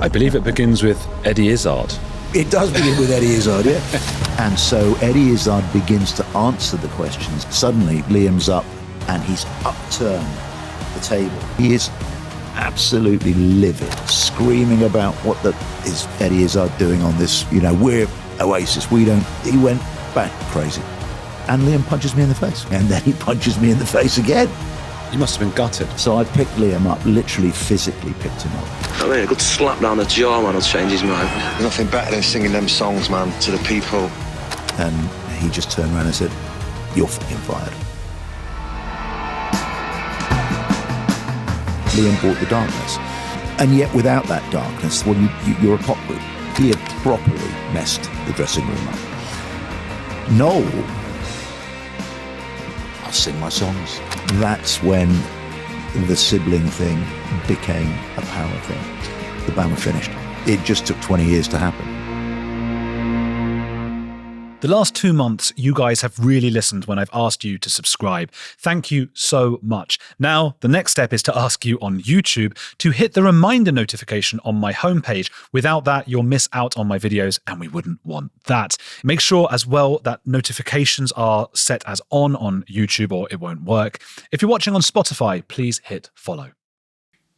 I believe it begins with Eddie Izzard. It does begin with Eddie Izzard, yeah. And so Eddie Izzard begins to answer the questions. Suddenly, Liam's up and he's upturned the table. He is absolutely livid, screaming about what is Eddie Izzard doing on this, we're Oasis, he went back crazy. And Liam punches me in the face. And then he punches me in the face again. You must have been gutted. So I picked Liam up, literally physically picked him up. I mean, a good slap down the jaw, man, will change his mind. There's nothing better than singing them songs, man, to the people. And he just turned around and said, "You're fucking fired." Liam brought the darkness. And yet without that darkness, well, you're a pop group. He had properly messed the dressing room up. Noel, I'll sing my songs. That's when the sibling thing became a power thing. The band were finished. It just took 20 years to happen. The last 2 months, you guys have really listened when I've asked you to subscribe. Thank you so much. Now, the next step is to ask you on YouTube to hit the reminder notification on my homepage. Without that, you'll miss out on my videos, and we wouldn't want that. Make sure as well that notifications are set as on YouTube or it won't work. If you're watching on Spotify, please hit follow.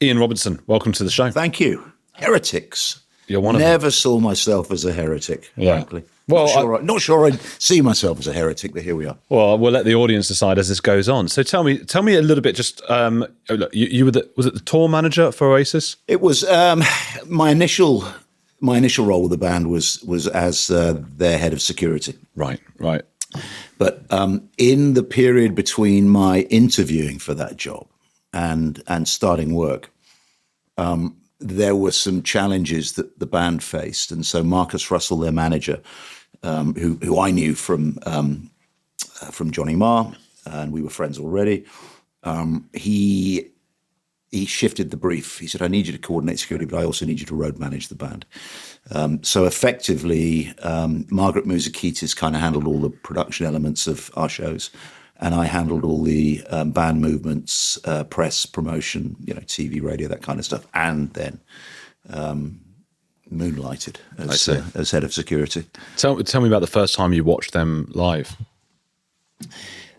Iain Robertson, welcome to the show. Thank you. Heretics. You're one of Never them. Saw myself as a heretic, frankly. Well, not sure I'd see myself as a heretic, but here we are. Well, we'll let the audience decide as this goes on. So tell me a little bit. Just look, you were was it the tour manager for Oasis? It was my initial role with the band was as their head of security. Right. But in the period between my interviewing for that job and starting work, there were some challenges that the band faced, and so Marcus Russell, their manager, who I knew from Johnny Marr, and we were friends already, he shifted the brief. He said, "I need you to coordinate security, but I also need you to road manage the band." So effectively, Margaret Mouzakitis kind of handled all the production elements of our shows, and I handled all the band movements, press, promotion, TV, radio, that kind of stuff, and then moonlighted as head of security. Tell me about the first time you watched them live.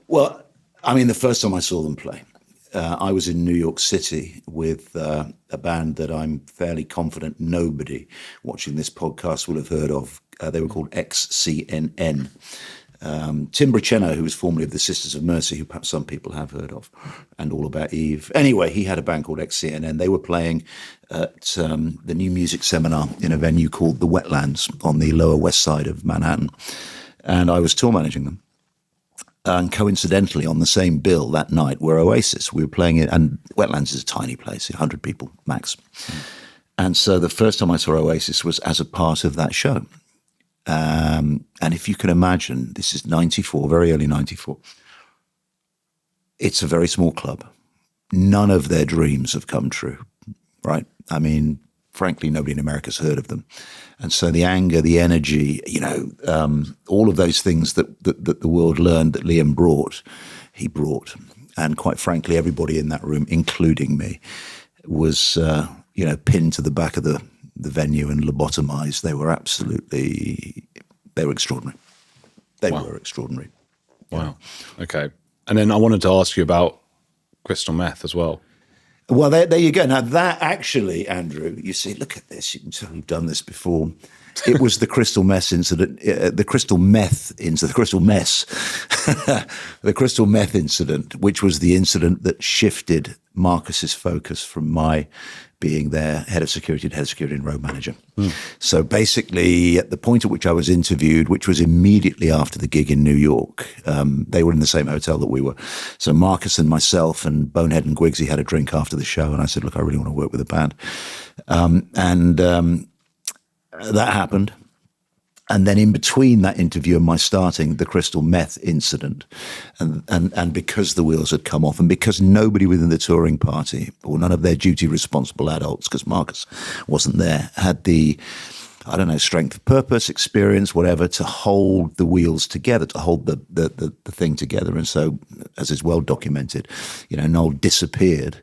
Well, I mean, the first time I saw them play, I was in New York City with a band that I'm fairly confident nobody watching this podcast will have heard of. They were called XCNN. Tim Braccenno, who was formerly of the Sisters of Mercy, who perhaps some people have heard of, and All About Eve. Anyway, he had a band called XCNN. They were playing at the New Music Seminar in a venue called The Wetlands on the Lower West Side of Manhattan. And I was tour managing them. And coincidentally, on the same bill that night were Oasis. We were playing it, and Wetlands is a tiny place, 100 people max. And so the first time I saw Oasis was as a part of that show. And if you can imagine, this is 94, very early 94. It's a very small club. None of their dreams have come true, right? I mean, frankly, nobody in America's heard of them. And so the anger, the energy, all of those things that the world learned that Liam brought, he brought. And quite frankly, everybody in that room, including me, was, pinned to the back of the venue and lobotomized. They were extraordinary. They were extraordinary. Wow. Okay. And then I wanted to ask you about crystal meth as well. Well, there you go. Now that actually, Andrew, you see, look at this. You can tell you've done this before. It was the crystal meth incident, the crystal meth incident, which was the incident that shifted Marcus's focus from my being their head of security and road manager. So basically, at the point at which I was interviewed, which was immediately after the gig in New York, they were in the same hotel that we were. So Marcus and myself and Bonehead and Gwigsy had a drink after the show, and I said, "Look, I really want to work with the band." That happened. And then in between that interview and my starting, the crystal meth incident, and because the wheels had come off, and because nobody within the touring party, or none of their duty responsible adults, because Marcus wasn't there, had the I don't know, strength of purpose, experience, whatever, to hold the wheels together, to hold the thing together. And so, as is well documented, Noel disappeared.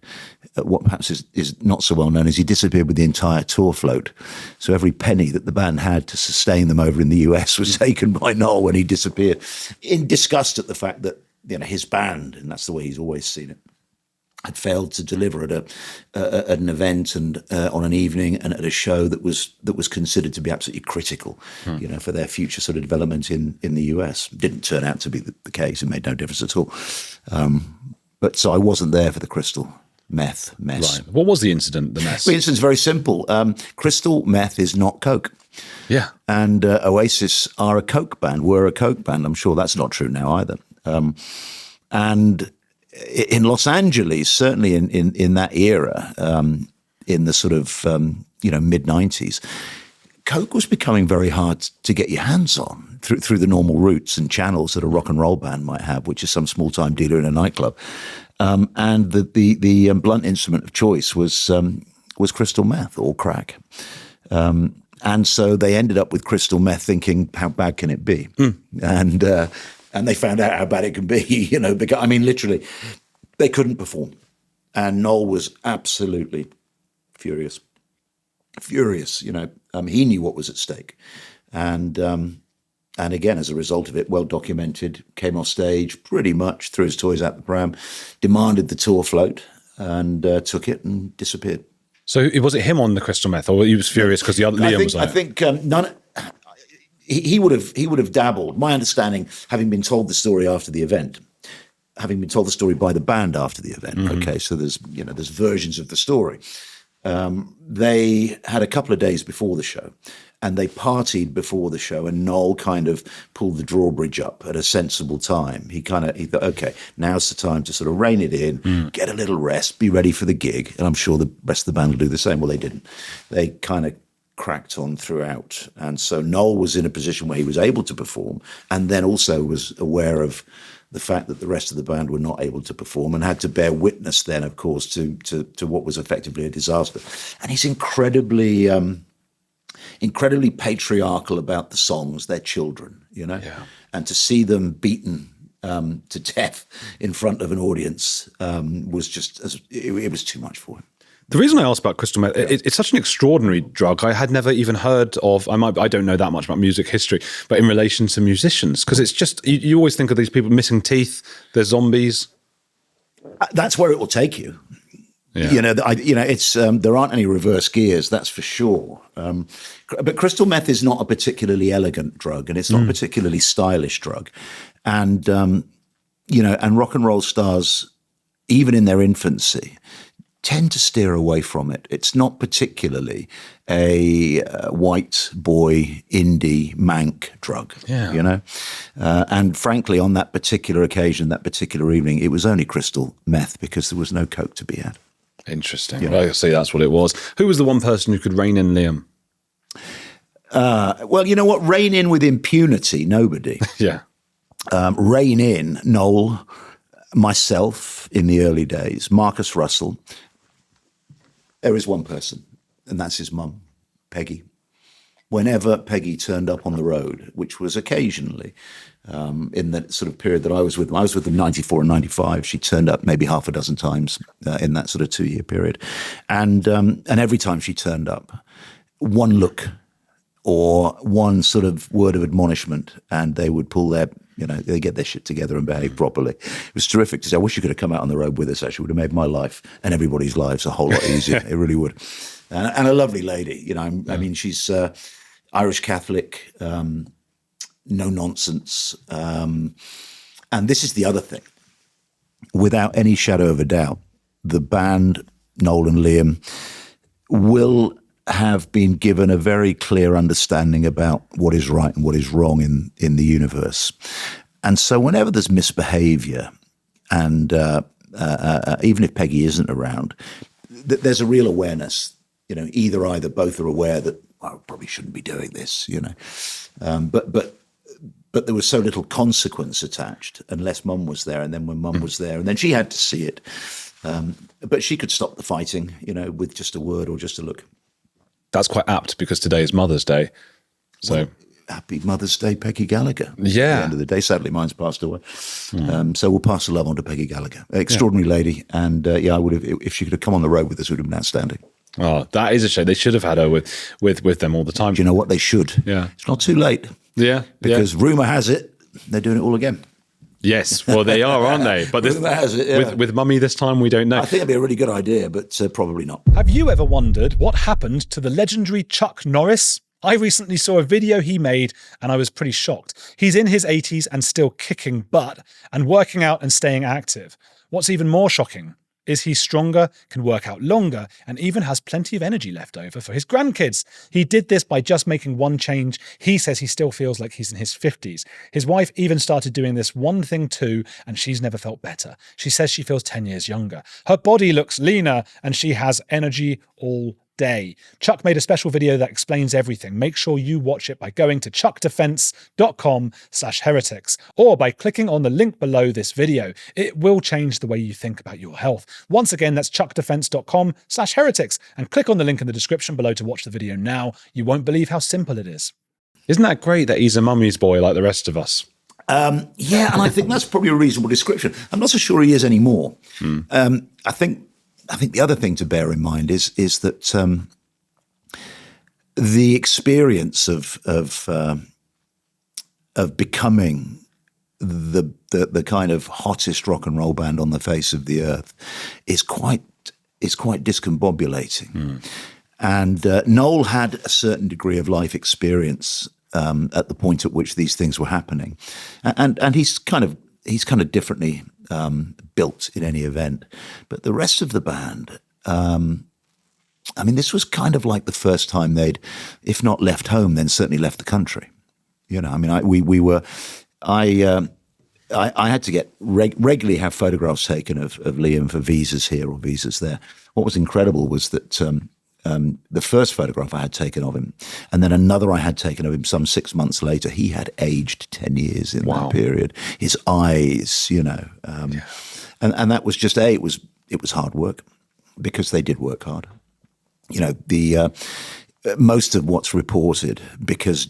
What perhaps is not so well known is he disappeared with the entire tour float. So every penny that the band had to sustain them over in the US was taken by Noel when he disappeared, in disgust at the fact that his band, and that's the way he's always seen it, had failed to deliver at an event and on an evening and at a show that was considered to be absolutely critical, for their future sort of development in the US. Didn't turn out to be the case. It made no difference at all. But so I wasn't there for the crystal mess. Right. What was the incident, the mess? The incident's very simple. Crystal meth is not coke. Yeah. And Oasis are a coke band. We're a coke band. I'm sure that's not true now either. And in Los Angeles, certainly in that era, in the sort of mid-90s, coke was becoming very hard to get your hands on through the normal routes and channels that a rock and roll band might have, which is some small-time dealer in a nightclub. And the blunt instrument of choice was crystal meth or crack. And so they ended up with crystal meth, thinking, how bad can it be? And they found out how bad it can be, because, literally, they couldn't perform. And Noel was absolutely furious. He knew what was at stake. And again, as a result of it, well documented, came off stage, pretty much threw his toys out the pram, demanded the tour float, and took it and disappeared. So was it him on the crystal meth, or he was furious because the other Liam was on it? I think none. He would have dabbled. My understanding, having been told the story after the event, having been told the story by the band after the event. Mm-hmm. Okay, so there's versions of the story. They had a couple of days before the show, and they partied before the show, and Noel kind of pulled the drawbridge up at a sensible time. He thought, okay, now's the time to sort of rein it in, get a little rest, be ready for the gig, and I'm sure the rest of the band will do the same. Well, they didn't. They kind of cracked on throughout, and so Noel was in a position where he was able to perform, and then also was aware of the fact that the rest of the band were not able to perform, and had to bear witness then, of course, to what was effectively a disaster. And he's incredibly patriarchal about the songs, their children, and to see them beaten to death in front of an audience was just, it was too much for him. The reason I asked about crystal meth, it's such an extraordinary drug. I had never even heard of. I don't know that much about music history, but in relation to musicians, because it's just you always think of these people missing teeth. They're zombies. That's where it will take you. Yeah. It's there aren't any reverse gears, that's for sure. But crystal meth is not a particularly elegant drug, and it's not a particularly stylish drug, and and rock and roll stars, even in their infancy, tend to steer away from it. It's not particularly a white boy indie mank drug, and frankly, on that particular occasion, that particular evening, it was only crystal meth because there was no coke to be had. Interesting. Yeah. Well, I see that's what it was. Who was the one person who could rein in Liam? Well, you know what? Rein in with impunity, nobody. Yeah. Rein in Noel, myself in the early days, Marcus Russell. There is one person, and that's his mum, Peggy. Whenever Peggy turned up on the road, which was occasionally in the sort of period that I was with them 94 and 95, she turned up maybe half a dozen times in that sort of 2-year period. And every time she turned up, one look or one sort of word of admonishment, and they would pull their, they get their shit together and behave properly. It was terrific to say. I wish you could have come out on the road with us, actually. It would have made my life and everybody's lives a whole lot easier. It really would. And a lovely lady, I mean, she's Irish Catholic, no nonsense. And this is the other thing. Without any shadow of a doubt, the band, Noel and Liam, will have been given a very clear understanding about what is right and what is wrong in the universe. And so whenever there's misbehavior, and even if Peggy isn't around, there's a real awareness, either both are aware that, I probably shouldn't be doing this, but there was so little consequence attached unless Mum was there. And then when Mum was there, and then she had to see it. But she could stop the fighting, with just a word or just a look. That's quite apt because today is Mother's Day. So Well, happy Mother's Day, Peggy Gallagher. Yeah. At the end of the day, sadly, mine's passed away. So we'll pass the love on to Peggy Gallagher. Extraordinary lady. And I would have, if she could have come on the road with us, it would have been outstanding. oh, that is a shame. They should have had her with them all the time. Do you know what? They should. Yeah. It's not too late. Yeah. Because rumour has it, they're doing it all again. Yes. Well, they are, aren't they? But Rumour has it, yeah. with Mummy this time, we don't know. I think it'd be a really good idea, but probably not. Have you ever wondered what happened to the legendary Chuck Norris? I recently saw a video he made and I was pretty shocked. He's in his 80s and still kicking butt and working out and staying active. What's even more shocking is he's stronger, can work out longer, and even has plenty of energy left over for his grandkids. He did this by just making one change. He says he still feels like he's in his 50s. His wife even started doing this one thing too, and she's never felt better. She says she feels 10 years younger. Her body looks leaner, and she has energy all day. Chuck made a special video that explains everything. Make sure you watch it by going to chuckdefense.com/heretics or by clicking on the link below this video. It will change the way you think about your health. Once again, that's chuckdefense.com/heretics and click on the link in the description below to watch the video now. You won't believe how simple it is. Isn't that great that he's a mummy's boy like the rest of us? Yeah, and I think that's probably a reasonable description. I'm not so sure he is anymore. I think the other thing to bear in mind is that the experience of becoming the kind of hottest rock and roll band on the face of the earth is quite discombobulating. And Noel had a certain degree of life experience at the point at which these things were happening, and he's kind of differently built in any event. But the rest of the band, this was kind of like the first time they'd, if not left home, then certainly left the country. You know, I had to get regularly have photographs taken of Liam for visas here or visas there. What was incredible was that the first photograph I had taken of him, and then another I had taken of him some 6 months later, he had aged 10 years in that period. His eyes, and that was just it was hard work, because they did work hard. You know, the most of what's reported, because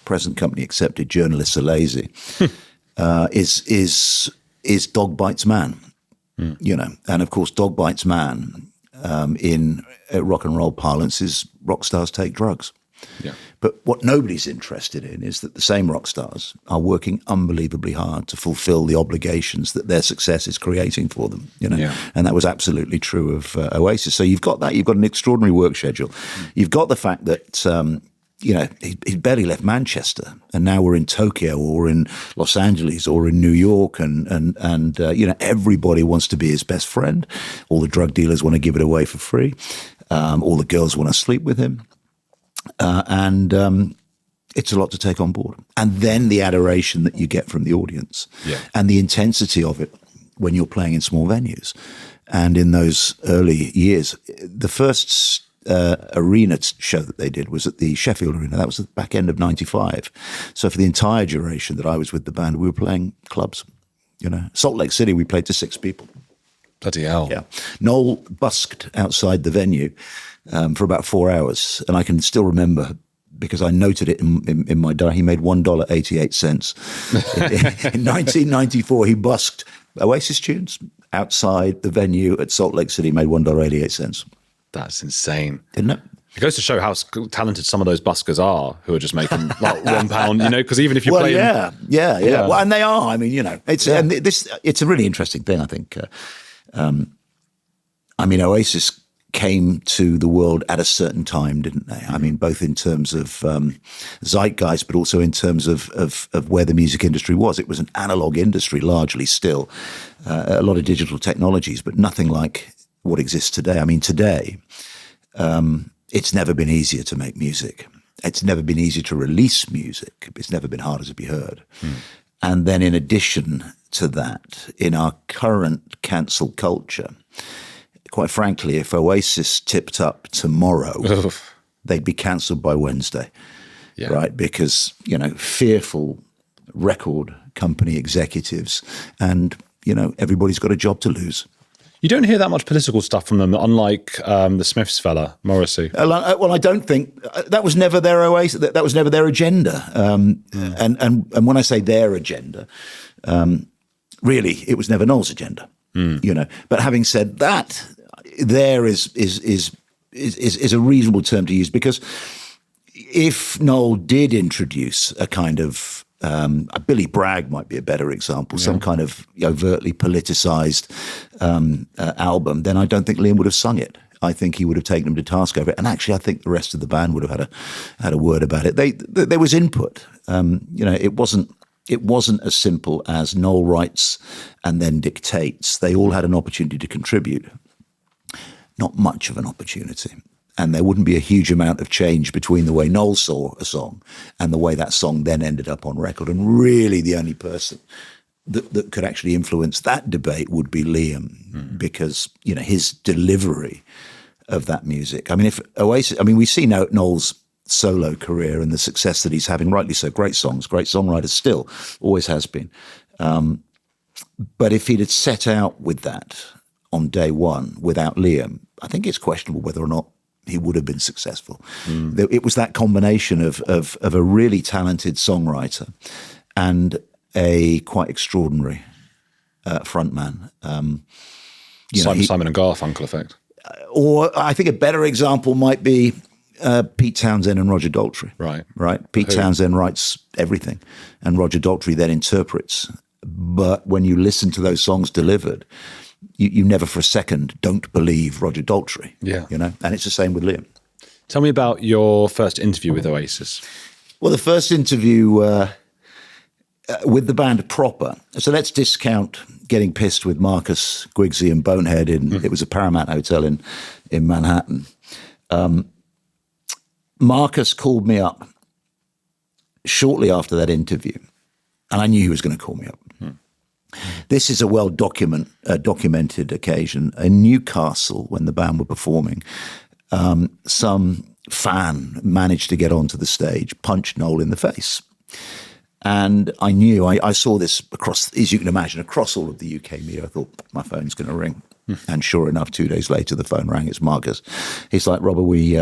present company accepted, journalists are lazy, is dog bites man. And of course, dog bites man. In rock and roll parlance is rock stars take drugs. Yeah. But what nobody's interested in is that the same rock stars are working unbelievably hard to fulfill the obligations that their success is creating for them, And that was absolutely true of Oasis. So you've got that. You've got an extraordinary work schedule. You've got the fact that he barely left Manchester, and now we're in Tokyo or in Los Angeles or in New York, and everybody wants to be his best friend. All the drug dealers want to give it away for free. All the girls want to sleep with him, and it's a lot to take on board. And then the adoration that you get from the audience, and the intensity of it when you're playing in small venues. And in those early years, the first arena show that they did was at the Sheffield Arena. That was at the back end of 95. So for the entire duration that I was with the band, we were playing clubs. Salt Lake City, we played to 6 people. Bloody hell. Yeah. Noel busked outside the venue for about 4 hours. And I can still remember, because I noted it in my diary, he made $1.88. in 1994, he busked Oasis tunes outside the venue at Salt Lake City, made $1.88. That's insane. Isn't it? It goes to show how talented some of those buskers are, who are just making like £1, because even if you play yeah. Well, and they are. It's it's a really interesting thing, I think. Oasis came to the world at a certain time, didn't they? Both in terms of zeitgeist, but also in terms of where the music industry was. It was an analog industry, largely still. A lot of digital technologies, but nothing like what exists today. Today, it's never been easier to make music. It's never been easier to release music. It's never been harder to be heard. And then in addition to that, in our current cancel culture, quite frankly, if Oasis tipped up tomorrow, they'd be cancelled by Wednesday, right? Because, fearful record company executives and, everybody's got a job to lose. You don't hear that much political stuff from them, unlike the Smiths fella, Morrissey. Well, I don't think that was never their Oasis. That was never their agenda. And when I say their agenda, really, it was never Noel's agenda. You know. But having said that, there is a reasonable term to use, because if Noel did introduce a kind of Billy Bragg might be a better example, some kind of overtly politicized album, then I don't think Liam would have sung it. I think he would have taken him to task over it, and actually, I think the rest of the band would have had a word about it. There was input. You know, it wasn't as simple as Noel writes and then dictates. They all had an opportunity to contribute. Not much of an opportunity. And there wouldn't be a huge amount of change between the way Noel saw a song and the way that song then ended up on record. And really the only person that could actually influence that debate would be Liam, because, you know, his delivery of that music. I mean, if Oasis, I mean, we see now Noel's solo career and the success that he's having, rightly so, great songs, great songwriter still, always has been. But if he'd had set out with that on day one without Liam, I think it's questionable whether or not he would have been successful. It was that combination of a really talented songwriter and a quite extraordinary frontman. Simon and Garfunkel effect. Or I think a better example might be Pete Townsend and Roger Daltrey. Right. Pete Townsend writes everything, and Roger Daltrey then interprets. But when you listen to those songs delivered, you never for a second don't believe Roger Daltrey. Yeah. You know, and it's the same with Liam. Tell me about your first interview with Oasis. Well, the first interview with the band proper. So let's discount getting pissed with Marcus, Gwigsy and Bonehead it was a Paramount Hotel in Manhattan. Marcus called me up shortly after that interview, and I knew he was going to call me up. This is a documented occasion. In Newcastle, when the band were performing, some fan managed to get onto the stage, punched Noel in the face. And I knew, I saw this across, as you can imagine, across all of the UK media. I thought, my phone's going to ring. And sure enough, 2 days later, the phone rang. It's Marcus. He's like, Robert, we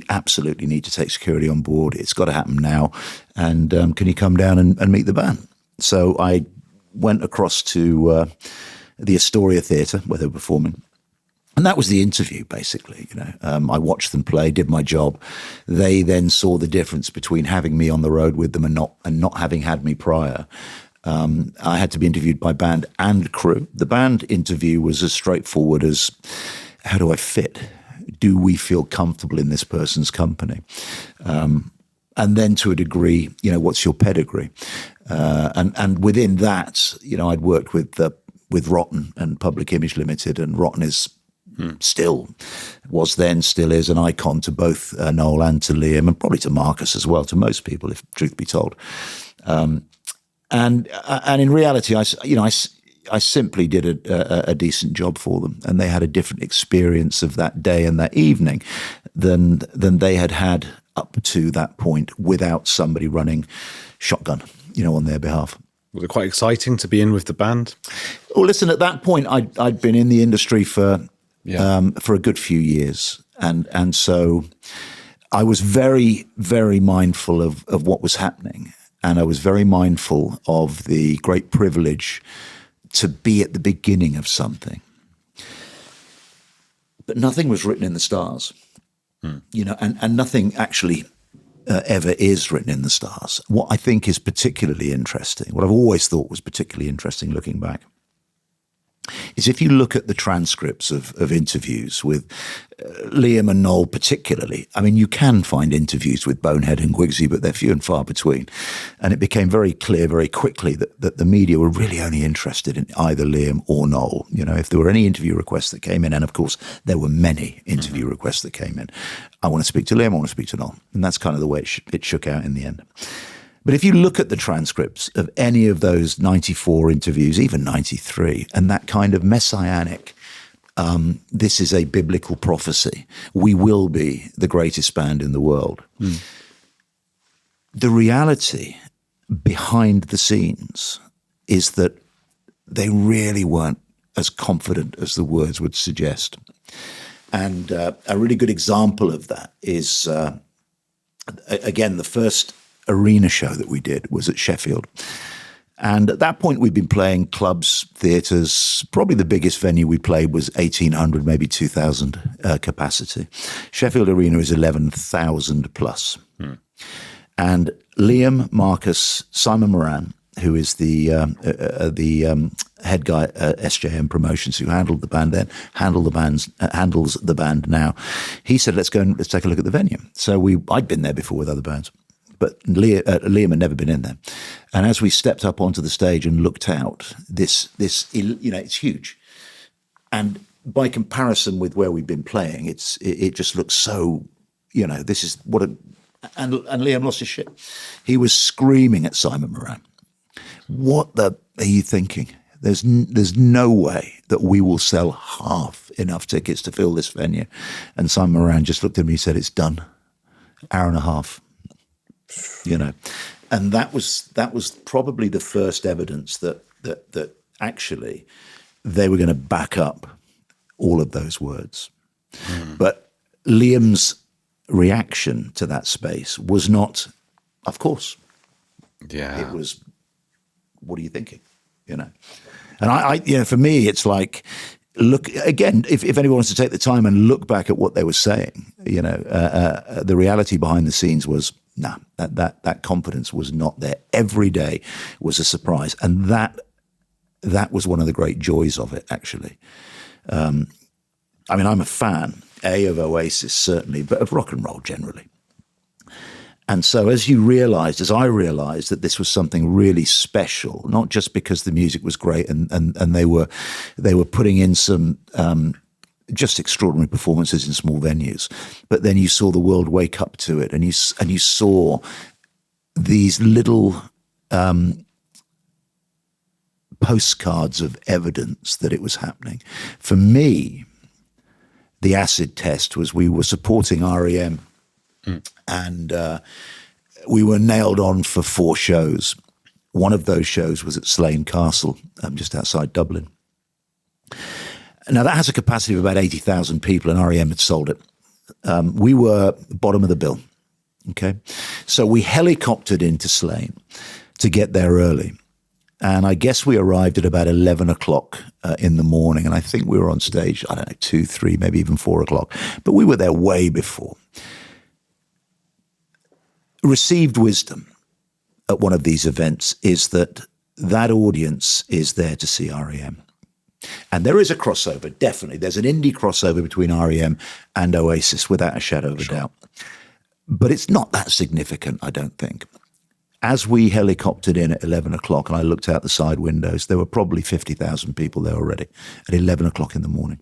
absolutely need to take security on board. It's got to happen now. And can you come down and meet the band? So I went across to the Astoria Theatre where they were performing. And that was the interview, basically. You know, I watched them play, did my job. They then saw the difference between having me on the road with them and not having had me prior. I had to be interviewed by band and crew. The band interview was as straightforward as, how do I fit? Do we feel comfortable in this person's company? And then to a degree, you know, what's your pedigree? And within that, you know, I'd worked with Rotten and Public Image Limited, and Rotten is still is an icon to both Noel and to Liam, and probably to Marcus as well, to most people, if truth be told. And in reality, I simply did a decent job for them, and they had a different experience of that day and that evening than they had up to that point without somebody running shotgun, you know, on their behalf. Was it quite exciting to be in with the band? Well, listen, at that point, I'd been in the industry for a good few years, and so I was very, very mindful of what was happening, and I was very mindful of the great privilege to be at the beginning of something. But nothing was written in the stars, you know, and nothing actually ever is written in the stars. What I think is particularly interesting, what I've always thought was particularly interesting looking back, is if you look at the transcripts of interviews with Liam and Noel particularly. I mean, you can find interviews with Bonehead and Gwigsy, but they're few and far between. And it became very clear very quickly that the media were really only interested in either Liam or Noel. You know, if there were any interview requests that came in, and of course there were many interview requests that came in, I want to speak to Liam, I want to speak to Noel. And that's kind of the way it shook out in the end. But if you look at the transcripts of any of those 94 interviews, even 93, and that kind of messianic, this is a biblical prophecy, we will be the greatest band in the world. The reality behind the scenes is that they really weren't as confident as the words would suggest. And a really good example of that is, again, the first arena show that we did was at Sheffield. And at that point, we'd been playing clubs, theatres. Probably the biggest venue we played was 1,800, maybe 2,000 capacity. Sheffield Arena is 11,000 plus. And Liam, Marcus, Simon Moran, who is the head guy at SJM Promotions, who handled the band then, handles the band now. He said, let's take a look at the venue. So I'd been there before with other bands, but Liam had never been in there. And as we stepped up onto the stage and looked out, this it's huge. And by comparison with where we've been playing, it just looks so, this is what a... And Liam lost his shit. He was screaming at Simon Moran. What the are you thinking? There's no way that we will sell half enough tickets to fill this venue. And Simon Moran just looked at me and said, it's done. Hour and a half. And that was probably the first evidence that actually they were going to back up all of those words. But Liam's reaction to that space was not, of course. Yeah. It was, what are you thinking? And I for me, it's like, look again, if anyone wants to take the time and look back at what they were saying, the reality behind the scenes was, that confidence was not there. Every day was a surprise. And that was one of the great joys of it, actually. I'm a fan, of Oasis, certainly, but of rock and roll generally. And so as I realized that this was something really special, not just because the music was great and they were putting in some just extraordinary performances in small venues, but then you saw the world wake up to it, and you saw these little postcards of evidence that it was happening. For me, the acid test was we were supporting REM. And we were nailed on for 4 shows. One of those shows was at Slane Castle, just outside Dublin. Now, that has a capacity of about 80,000 people, and REM had sold it. We were bottom of the bill, okay? So we helicoptered into Slane to get there early. And I guess we arrived at about 11 o'clock in the morning, and I think we were on stage, 2, 3, maybe even 4 o'clock. But we were there way before. Received wisdom at one of these events is that audience is there to see REM. And there is a crossover, definitely. There's an indie crossover between REM and Oasis, without a shadow of a doubt. But it's not that significant, I don't think. As we helicoptered in at 11 o'clock and I looked out the side windows, there were probably 50,000 people there already at 11 o'clock in the morning.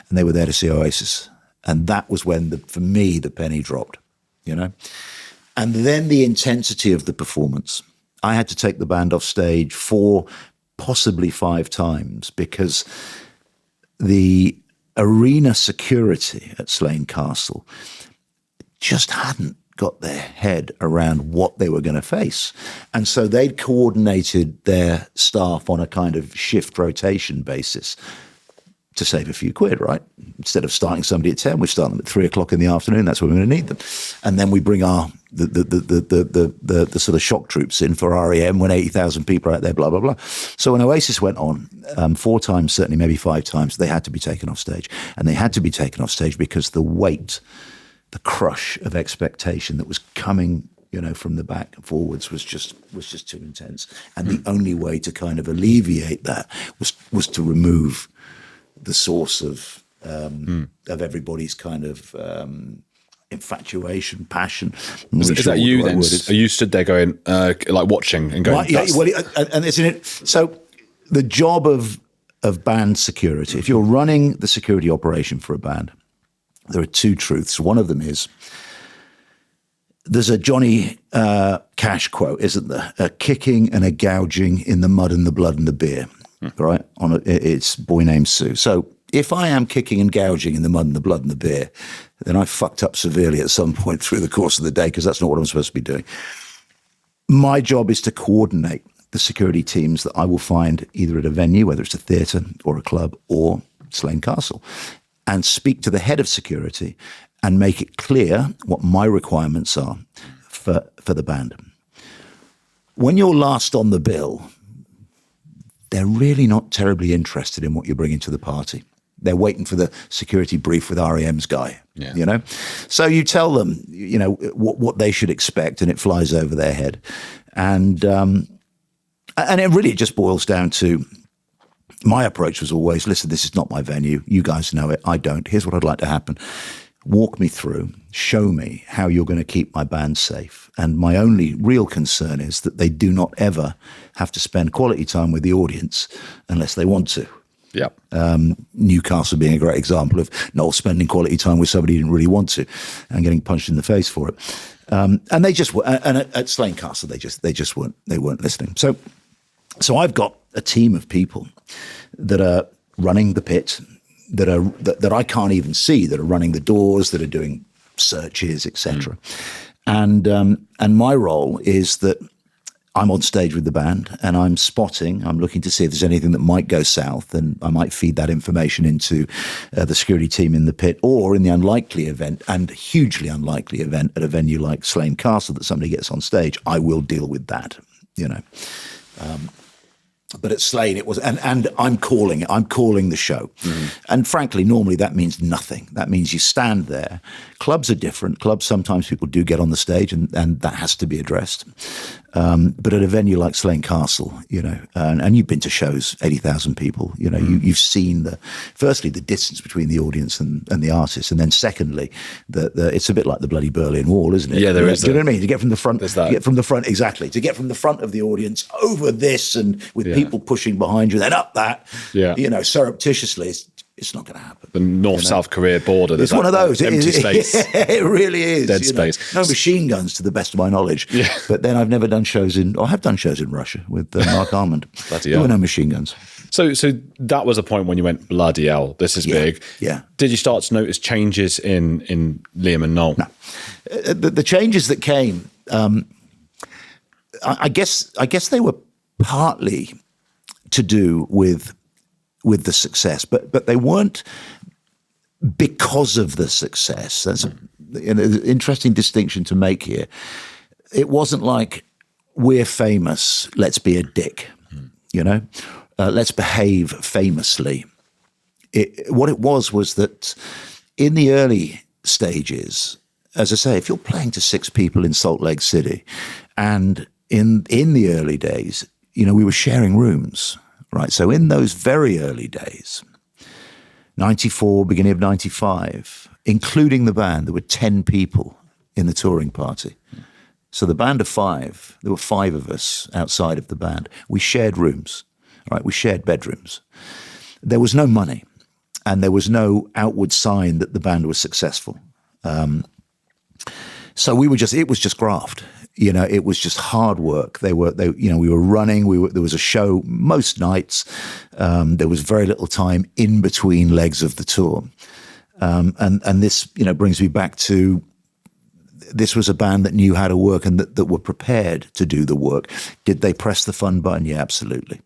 And they were there to see Oasis. And that was when, for me, the penny dropped, And then the intensity of the performance. I had to take the band off stage 4, possibly 5 times because the arena security at Slane Castle just hadn't got their head around what they were going to face. And so they'd coordinated their staff on a kind of shift rotation basis to save a few quid, right? Instead of starting somebody at 10, we start them at 3 o'clock in the afternoon. That's when we're going to need them. And then we bring the sort of shock troops in for REM when 80,000 people are out there, blah, blah, blah. So when Oasis went on, 4 times, certainly maybe 5 times, they had to be taken off stage. And they had to be taken off stage because the weight, the crush of expectation that was coming, from the back and forwards was just too intense. And the only way to kind of alleviate that was to remove the source of everybody's kind of infatuation, passion. Is that you then? Are you stood there going, like watching and going? Right, and it's in it. So the job of band security, if you're running the security operation for a band, there are 2 truths. One of them is, there's a Johnny Cash quote, isn't there? A kicking and a gouging in the mud and the blood and the beer. Right? It's Boy Named Sue. So if I am kicking and gouging in the mud and the blood and the beer, then I fucked up severely at some point through the course of the day, because that's not what I'm supposed to be doing. My job is to coordinate the security teams that I will find either at a venue, whether it's a theatre or a club or Slane Castle, and speak to the head of security and make it clear what my requirements are for the band. When you're last on the bill, they're really not terribly interested in what you're bringing to the party. They're waiting for the security brief with REM's guy, you know? So you tell them, you know, what they should expect, and it flies over their head. And it really just boils down to, my approach was always, listen, this is not my venue. You guys know it. I don't. Here's what I'd like to happen. Walk me through, show me how you're going to keep my band safe. And my only real concern is that they do not ever have to spend quality time with the audience unless they want to. Yep. Newcastle being a great example of Noel spending quality time with somebody he didn't really want to and getting punched in the face for it. And they just were, and at Slane Castle, they weren't listening. So I've got a team of people that are running the pit, that I can't even see, that are running the doors, that are doing searches, etc. And my role is that I'm on stage with the band and I'm looking to see if there's anything that might go south, and I might feed that information into the security team in the pit, or in the unlikely event, and hugely unlikely event at a venue like Slane Castle that somebody gets on stage, I will deal with that, you know. But at Slane, it was, and I'm calling the show. And frankly, normally that means nothing. That means you stand there. Clubs are different. Clubs, sometimes people do get on the stage, and that has to be addressed. But at a venue like Slane Castle, you know, and you've been to shows, 80,000 people, you know, you've seen firstly, the distance between the audience and the artist. And then secondly, it's a bit like the bloody Berlin Wall, isn't it? Yeah, there is. Do you know what I mean? To get from the front, exactly. To get from the front of the audience over this, and with people pushing behind you, then up that, you know, surreptitiously, it's not going to happen. The North-South Korea border. It's one of those. Empty space. It really is. Dead space. No machine guns, to the best of my knowledge. Yeah. But then I've never done shows I have done shows in Russia with Mark Almond. There were no machine guns. So that was a point when you went, bloody hell, this is big. Yeah. Did you start to notice changes in Liam and Noel? No. The changes that came, I guess they were partly to do with the success, but they weren't because of the success. That's an interesting distinction to make here. It wasn't like, we're famous, let's be a dick, you know? Let's behave famously. What it was that in the early stages, as I say, if you're playing to 6 people in Salt Lake City, and in the early days, you know, we were sharing rooms. Right, so in those very early days, 94, beginning of 95, including the band, there were 10 people in the touring party. So the band of 5, there were 5 of us outside of the band. We shared rooms, right? We shared bedrooms. There was no money, and there was no outward sign that the band was successful. So it was just graft. You know, it was just hard work. We were running. There was a show most nights. There was very little time in between legs of the tour, and this, you know, brings me back to, this was a band that knew how to work and that were prepared to do the work. Did they press the fun button? Yeah, absolutely.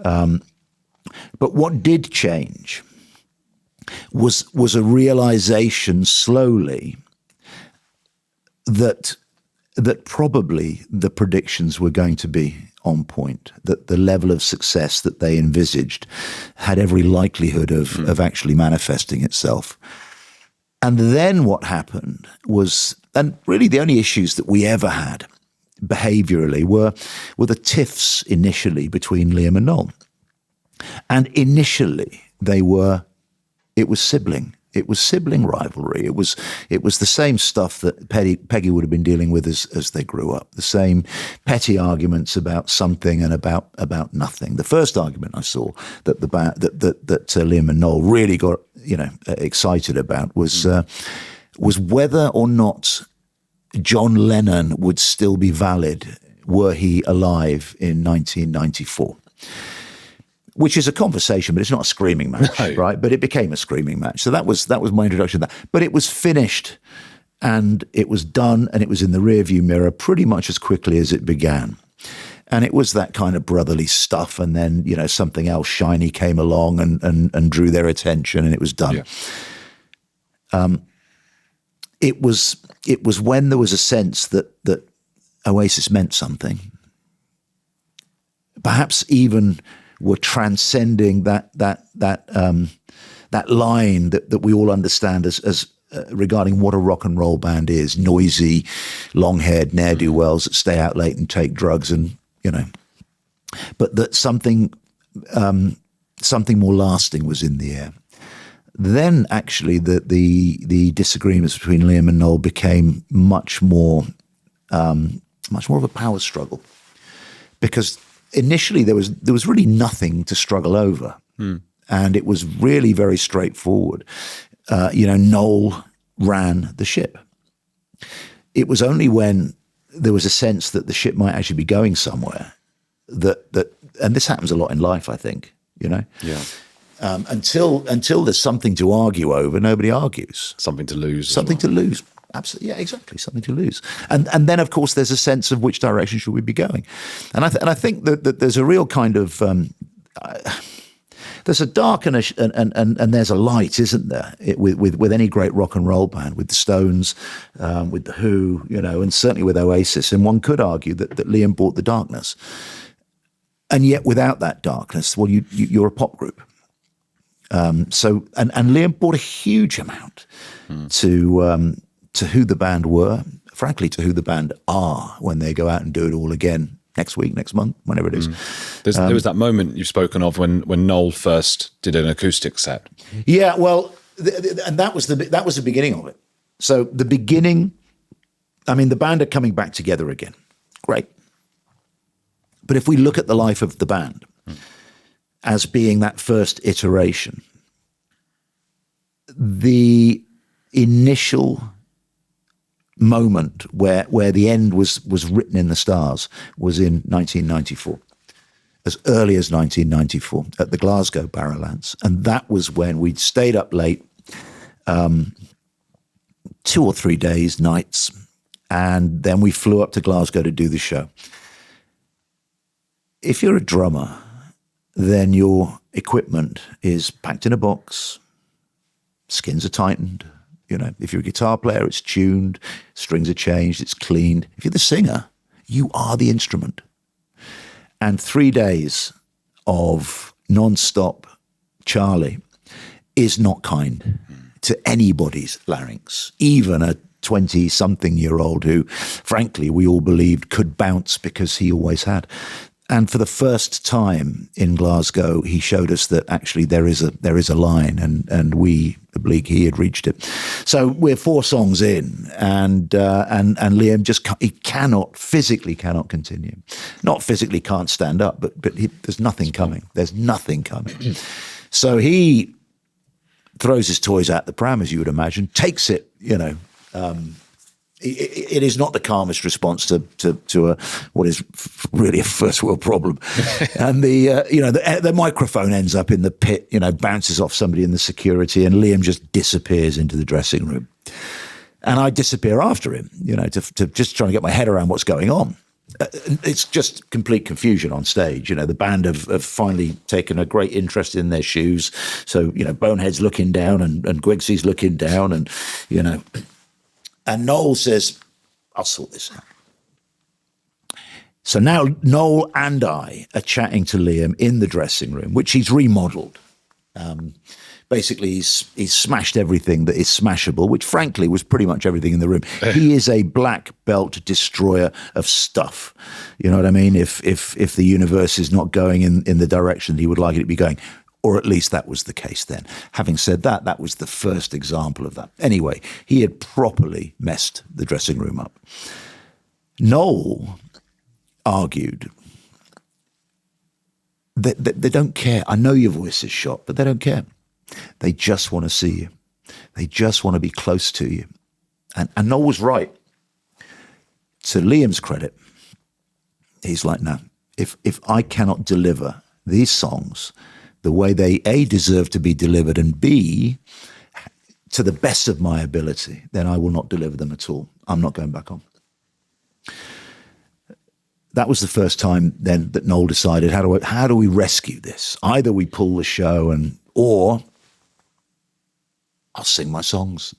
But what did change was a realization slowly that probably the predictions were going to be on point, that the level of success that they envisaged had every likelihood of actually manifesting itself. And then what happened was, and really the only issues that we ever had behaviorally were the tiffs initially between Liam and Noel. And initially it was sibling. It was sibling rivalry. It was the same stuff that Peggy would have been dealing with as they grew up. The same petty arguments about something and about nothing. The first argument I saw that Liam and Noel really got, you know, excited about was whether or not John Lennon would still be valid were he alive in 1994. Which is a conversation, but it's not a screaming match, right? But it became a screaming match. So that was my introduction to that. But it was finished, and it was done, and it was in the rearview mirror pretty much as quickly as it began. And it was that kind of brotherly stuff. And then, you know, something else shiny came along and drew their attention, and it was done. Yeah. It was when there was a sense that Oasis meant something. Perhaps even were transcending that line that we all understand as regarding what a rock and roll band is: noisy, long-haired ne'er-do-wells that stay out late and take drugs, and you know. But that something more lasting was in the air. Then actually the disagreements between Liam and Noel became much more of a power struggle, because initially there was really nothing to struggle over, and it was really very straightforward. Noel ran the ship. It was only when there was a sense that the ship might actually be going somewhere that and this happens a lot in life, I think, you know. Yeah. Until there's something to argue over, nobody argues. Something to lose. Something to lose. Absolutely, yeah, exactly. Something to lose, and then of course there's a sense of which direction should we be going, and I think that there's a real kind of there's a dark and there's a light, isn't there? With any great rock and roll band, with the Stones, with the Who, you know, and certainly with Oasis, and one could argue that Liam brought the darkness, and yet without that darkness, well, you're a pop group. So Liam brought a huge amount to who the band were, frankly, to who the band are when they go out and do it all again next week, next month, whenever it is. There was that moment you've spoken of when Noel first did an acoustic set. Yeah, well, and that was the beginning of it. So the beginning, I mean, the band are coming back together again. Great. But if we look at the life of the band as being that first iteration, the initial moment where the end was written in the stars was in 1994, as early as 1994 at the Glasgow Barrowlands, and that was when we'd stayed up late, 2 or 3 days, nights, and then we flew up to Glasgow to do the show. If you're a drummer, then your equipment is packed in a box, skins are tightened. You know, if you're a guitar player, it's tuned, strings are changed, it's cleaned. If you're the singer, you are the instrument. And 3 days of non-stop Charlie is not kind to anybody's larynx, even a 20-something-year-old who, frankly, we all believed could bounce because he always had. And for the first time in Glasgow, he showed us that actually there is a line, and we believed he had reached it. So we're 4 songs in, and Liam just physically cannot continue. Not physically can't stand up, but there's nothing coming. There's nothing coming. So he throws his toys out the pram, as you would imagine, takes it, you know. It is not the calmest response to what is really a first world problem, and the microphone ends up in the pit, you know, bounces off somebody in the security, and Liam just disappears into the dressing room, and I disappear after him, you know, to just trying to get my head around what's going on. It's just complete confusion on stage. You know, the band have finally taken a great interest in their shoes, so you know, Bonehead's looking down and Gwigsy's looking down, and you know. And Noel says, I'll sort this out. So now Noel and I are chatting to Liam in the dressing room, which he's remodeled. Basically, he's smashed everything that is smashable, which frankly was pretty much everything in the room. He is a black belt destroyer of stuff. You know what I mean? If the universe is not going in the direction that he would like it to be going, or at least that was the case then. Having said that, that was the first example of that. Anyway, he had properly messed the dressing room up. Noel argued that they don't care. I know your voice is shot, but they don't care. They just want to see you. They just want to be close to you. And Noel was right. To Liam's credit, he's like, no, if I cannot deliver these songs the way they A, deserve to be delivered, and B, to the best of my ability, then I will not deliver them at all. I'm not going back on. that was the first time then that Noel decided, how do we rescue this? Either we pull the show or I'll sing my songs,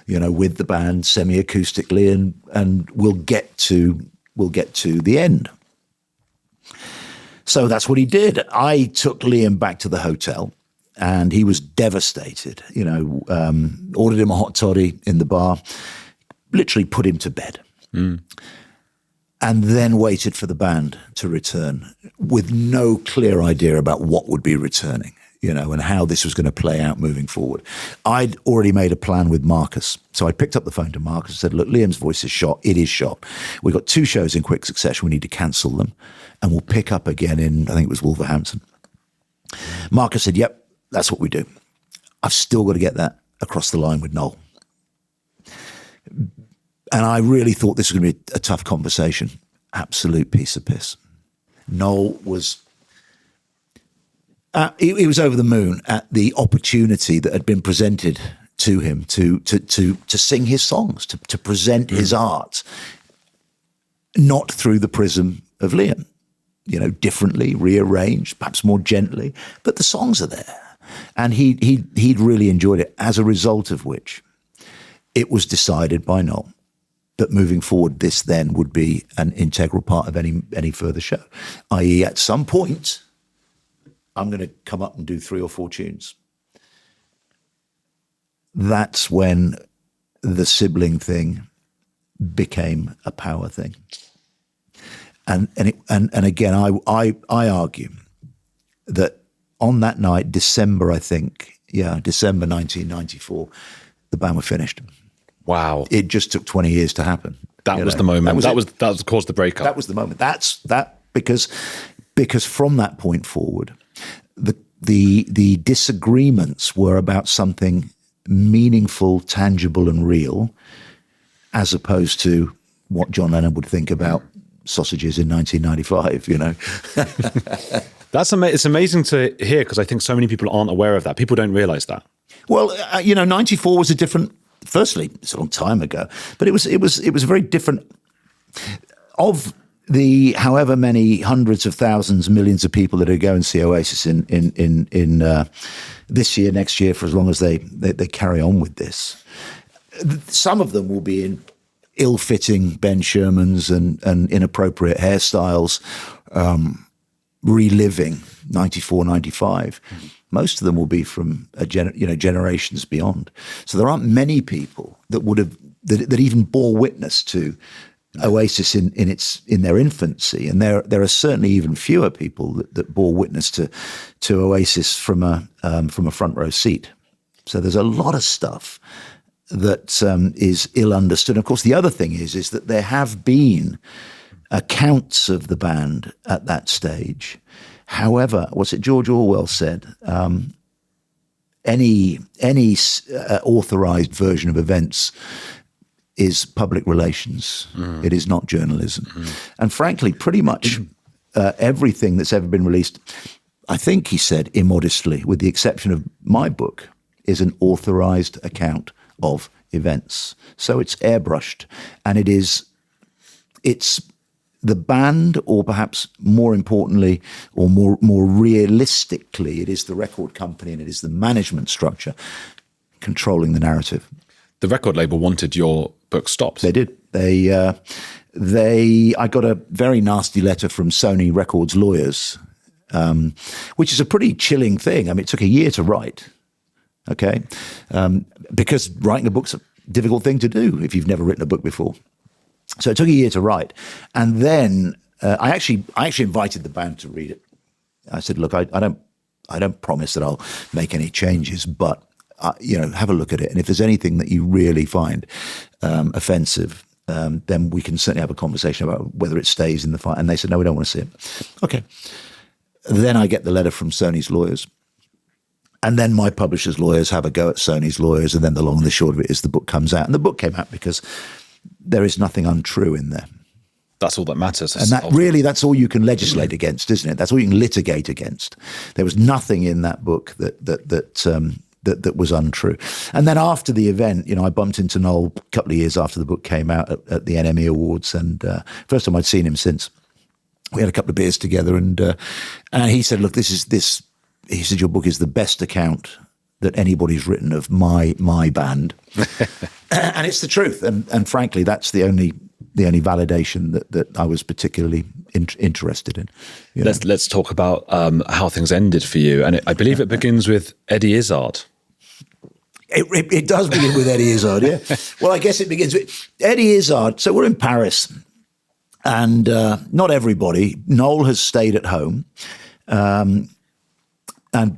with the band semi-acoustically, and we'll get to the end. So that's what he did. I took Liam back to the hotel, and he was devastated. Ordered him a hot toddy in the bar, literally put him to bed, and then waited for the band to return with no clear idea about what would be returning. And how this was going to play out moving forward. I'd already made a plan with Marcus. So I picked up the phone to Marcus and said, look, Liam's voice is shot. It is shot. We've got 2 shows in quick succession. We need to cancel them. And we'll pick up again in, I think it was Wolverhampton. Marcus said, yep, that's what we do. I've still got to get that across the line with Noel. And I really thought this was going to be a tough conversation. Absolute piece of piss. Noel was... he was over the moon at the opportunity that had been presented to him to sing his songs, to present his art, not through the prism of Liam, differently, rearranged, perhaps more gently, but the songs are there. And he'd really enjoyed it, as a result of which it was decided by Noel that moving forward, this then would be an integral part of any further show, i.e. at some point... I'm going to come up and do 3 or 4 tunes. That's when the sibling thing became a power thing. And again, I argue that on that night, December 1994, the band were finished. Wow. It just took 20 years to happen. That was the moment. That was caused the breakup. That was the moment. Because from that point forward, the disagreements were about something meaningful, tangible, and real, as opposed to what John Lennon would think about sausages in 1995. It's amazing to hear, because I think so many people aren't aware of that. People don't realize that. Well, 94 was a different. Firstly, it's a long time ago, but it was very different. Of the however many hundreds of thousands, millions of people that are going to see Oasis in this year, next year, for as long as they carry on with this, some of them will be in ill-fitting Ben Shermans and inappropriate hairstyles, reliving 94, 95. Most of them will be from generations beyond. So there aren't many people that would have that even bore witness to Oasis in their infancy, and there are certainly even fewer people that bore witness to Oasis from a front row seat. So there's a lot of stuff that is ill understood. Of course, the other thing is that there have been accounts of the band at that stage. However, what's it George Orwell said? Any authorized version of events is public relations. It is not journalism. And frankly, pretty much everything that's ever been released, I think he said immodestly, with the exception of my book, is an authorized account of events. So it's airbrushed, and it's the band, or perhaps more importantly, or more realistically, it is the record company and it is the management structure controlling the narrative. The record label wanted your book stopped. They did. I got a very nasty letter from Sony Records lawyers, which is a pretty chilling thing. I mean, it took a year to write. Okay, because writing a book's a difficult thing to do if you've never written a book before. So it took a year to write, and then I actually invited the band to read it. I said, "Look, I don't promise that I'll make any changes, but have a look at it, and if there's anything that you really find offensive, then we can certainly have a conversation about whether it stays in the file." And they said, "No, we don't want to see it." Okay. Then I get the letter from Sony's lawyers. And then my publisher's lawyers have a go at Sony's lawyers, and then the long and the short of it is the book comes out. And the book came out because there is nothing untrue in there. That's all that matters. And that's all you can legislate against, isn't it? That's all you can litigate against. There was nothing in that book that was untrue. And then after the event, I bumped into Noel a couple of years after the book came out at the NME Awards, and first time I'd seen him since. We had a couple of beers together, and he said, "Look, He said, your book is the best account that anybody's written of my band," and it's the truth. And frankly, that's the only validation that I was particularly interested in. You know? Let's talk about how things ended for you, and I believe it begins with Eddie Izzard. It does begin with Eddie Izzard, yeah. Well, I guess it begins with Eddie Izzard. So we're in Paris, and not everybody. Noel has stayed at home, and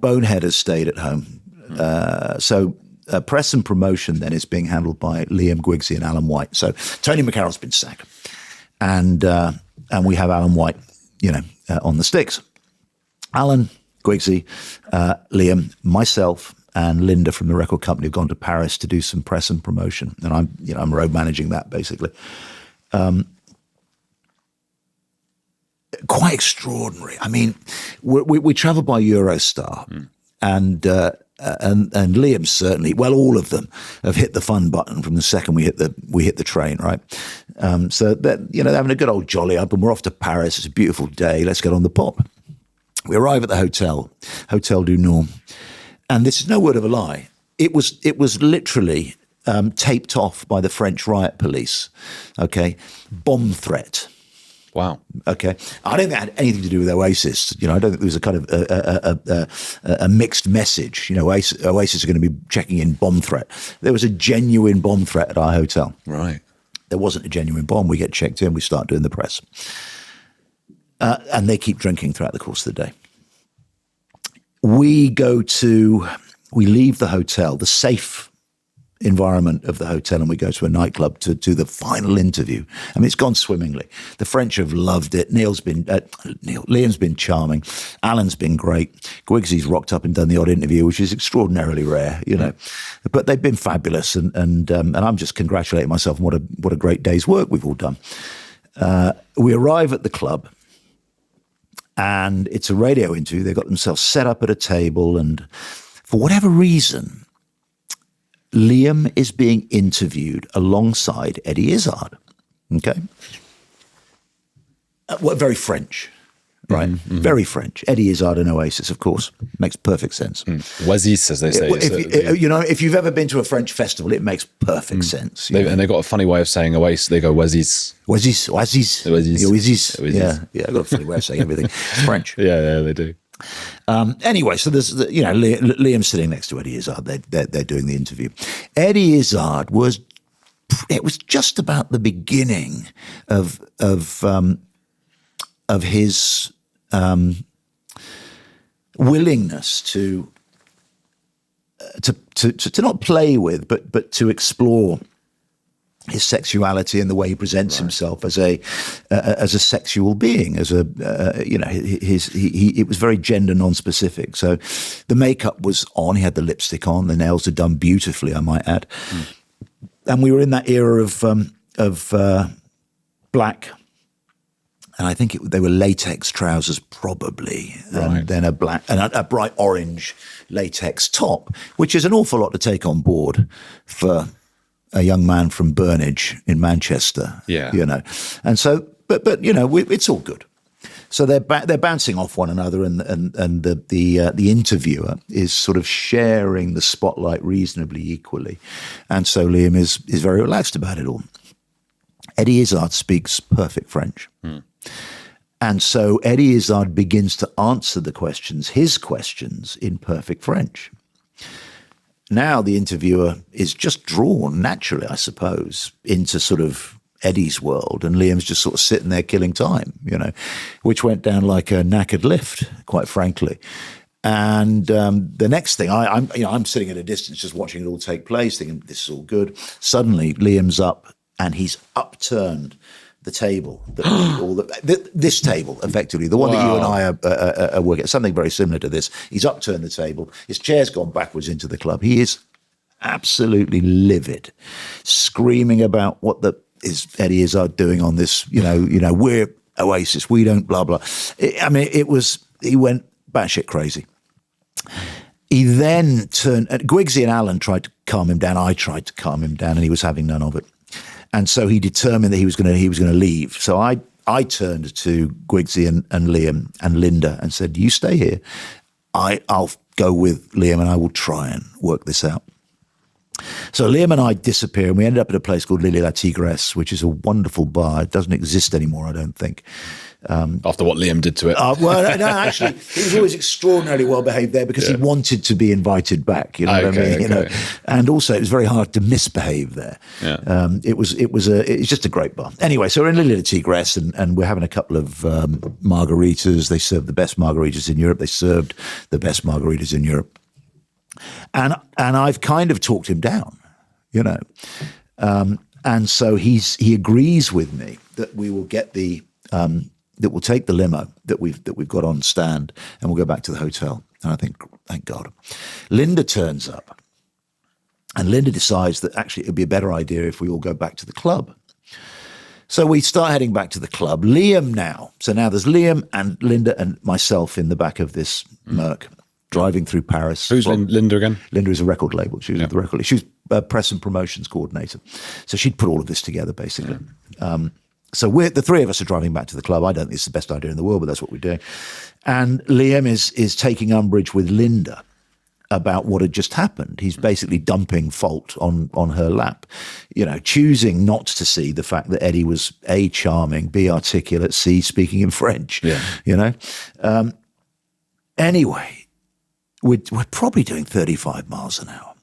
Bonehead has stayed at home. So press and promotion then is being handled by Liam, Gwigsy, and Alan White. So Tony McCarroll's been sacked, and we have Alan White, on the sticks. Alan, Gwigsy, Liam, myself, and Linda from the record company have gone to Paris to do some press and promotion, and I'm road managing that basically. Quite extraordinary. I mean, we travel by Eurostar, and Liam certainly. Well, all of them have hit the fun button from the second we hit the train, right? So that they're having a good old jolly up, and we're off to Paris. It's a beautiful day. Let's get on the pop. We arrive at the Hotel du Nord. And this is no word of a lie. It was literally taped off by the French riot police. Okay, bomb threat. Wow. Okay, I don't think it had anything to do with Oasis. I don't think there was a kind of a mixed message. Oasis are going to be checking in bomb threat. There was a genuine bomb threat at our hotel. Right. There wasn't a genuine bomb. We get checked in. We start doing the press, and they keep drinking throughout the course of the day. We leave the hotel, the safe environment of the hotel, and we go to a nightclub to do the final interview. I mean, it's gone swimmingly. The French have loved it. Liam's been charming. Alan's been great. Gwigsy's rocked up and done the odd interview, which is extraordinarily rare, But they've been fabulous, and I'm just congratulating myself on what a great day's work we've all done. We arrive at the club. And it's a radio interview. They've got themselves set up at a table. And for whatever reason, Liam is being interviewed alongside Eddie Izzard. Okay? Very French, right? Mm-hmm. Very French. Eddie Izzard and Oasis, of course. Makes perfect sense. Oasis, as they say. If you've ever been to a French festival, it makes perfect sense. And they've got a funny way of saying Oasis. They go Oasis. Oasis. Oasis. Yeah, I've got a funny way of saying everything. It's French. Yeah, they do. Anyway, so there's Liam's sitting next to Eddie Izzard. They're doing the interview. Eddie Izzard was just about the beginning of his willingness to not play with, but to explore his sexuality and the way he presents himself as a sexual being, it was very gender non-specific. So the makeup was on, he had the lipstick on, the nails are done beautifully, I might add. And we were in that era of black, and I think they were latex trousers probably, and then a bright orange latex top, which is an awful lot to take on board for a young man from Burnage in Manchester. Yeah. And so, but it's all good. So they're bouncing off one another, and the interviewer is sort of sharing the spotlight reasonably equally, and so Liam is very relaxed about it all. Eddie Izzard speaks perfect French. And so Eddie Izzard begins to answer his questions in perfect French. Now the interviewer is just drawn naturally, I suppose, into sort of Eddie's world, and Liam's just sort of sitting there killing time, which went down like a knackered lift, quite frankly. And the next thing, I'm sitting at a distance just watching it all take place, thinking this is all good. Suddenly Liam's up, and he's upturned the table, this table, effectively, the one that you and I are working at, something very similar to this. He's upturned the table. His chair's gone backwards into the club. He is absolutely livid, screaming about what is Eddie Izzard doing on this, we're Oasis, we don't blah, blah. He went batshit crazy. He then turned, Gwigsy and Alan tried to calm him down. I tried to calm him down, and he was having none of it. And so he determined that he was going to leave. So I I turned to Gwigsy and Liam and Linda and said, you stay here. I'll go with Liam and I will try and work this out. So Liam and I disappear, and we ended up at a place called Lily La Tigresse, which is a wonderful bar. It doesn't exist anymore, I don't think. After what Liam did to it. Well, no, actually, he was always extraordinarily well behaved there because he wanted to be invited back. You know what I mean? You know, and also it was very hard to misbehave there. Yeah. It was just a great bar. Anyway, so we're in Lily La Tigresse, and we're having a couple of margaritas. They served the best margaritas in Europe. They served the best margaritas in Europe. And I've kind of talked him down, you know, and so he agrees with me that we will get that we'll take the limo that we've got on stand and we'll go back to the hotel. And I think, thank God. Linda turns up, and Linda decides that actually it'd be a better idea if we all go back to the club. So we start heading back to the club. Liam now. So now there's Liam and Linda and myself in the back of this Merc, driving through Paris. Who's Linda again? Linda is a record label. She was at the record label. She was a press and promotions coordinator. So she'd put all of this together, basically. Yeah. So the three of us are driving back to the club. I don't think it's the best idea in the world, but that's what we're doing. And Liam is taking umbrage with Linda about what had just happened. He's basically dumping fault on her lap, you know, choosing not to see the fact that Eddie was A, charming, B, articulate, C, speaking in French, you know. Anyway, we're probably doing 35 miles an hour.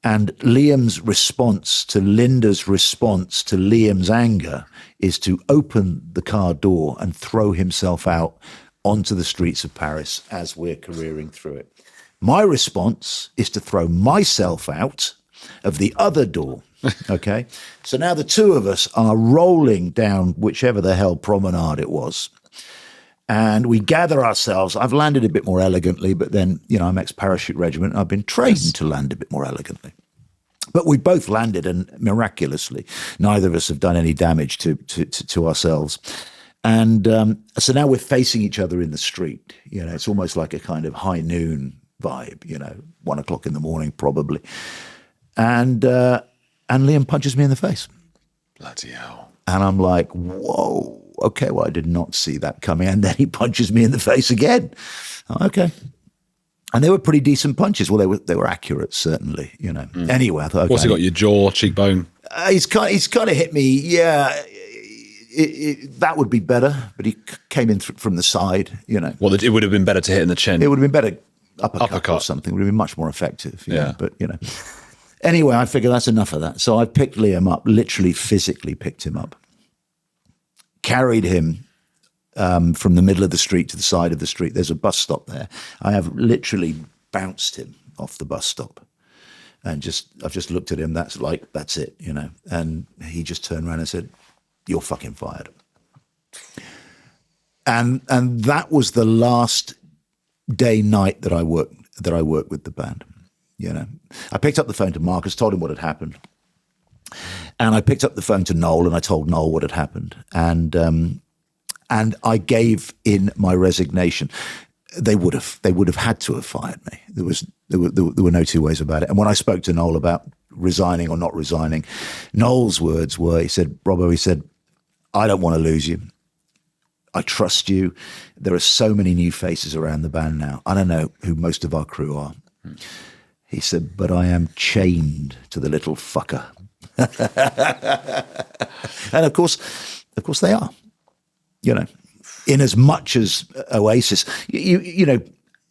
And Liam's response to Linda's response to Liam's anger is to open the car door and throw himself out onto the streets of Paris as we're careering through it. My response is to throw myself out of the other door, okay? So now the two of us are rolling down whichever the hell promenade it was. And we gather ourselves. I've landed a bit more elegantly, but then, you know, I'm ex-parachute regiment. I've been trained to land a bit more elegantly. But we both landed, and miraculously, neither of us have done any damage to ourselves. And so now we're facing each other in the street. You know, it's almost like a kind of high noon vibe, you know, 1 o'clock in the morning, probably. And Liam punches me in the face. Bloody hell. And I'm like, whoa. Okay, well, I did not see that coming. And then he punches me in the face again. Okay. And they were pretty decent punches. Well, they were accurate, certainly, you know. Anyway, I thought, okay. What's he got, your jaw, cheekbone? He's kind of hit me, yeah. That would be better, but he came in from the side, you know. Well, it would have been better to hit in the chin. It would have been better uppercut or something. It would have been much more effective. Yeah. But, you know. Anyway, I figure that's enough of that. So I picked Liam up, literally physically picked him up. Carried him from the middle of the street to the side of the street. There's a bus stop there. I have literally bounced him off the bus stop, and I've just looked at him. That's it, you know. And he just turned around and said, "You're fucking fired." And that was the last night that I worked with the band. You know, I picked up the phone to Marcus, told him what had happened. And I picked up the phone to Noel, and I told Noel what had happened. And I gave in my resignation. They would have had to have fired me. There were no two ways about it. And when I spoke to Noel about resigning or not resigning, Noel's words were, he said, "Robbo," he said, "I don't want to lose you. I trust you. There are so many new faces around the band now. I don't know who most of our crew are." He said, "But I am chained to the little fucker." And of course they are, you know, in as much as Oasis, you know,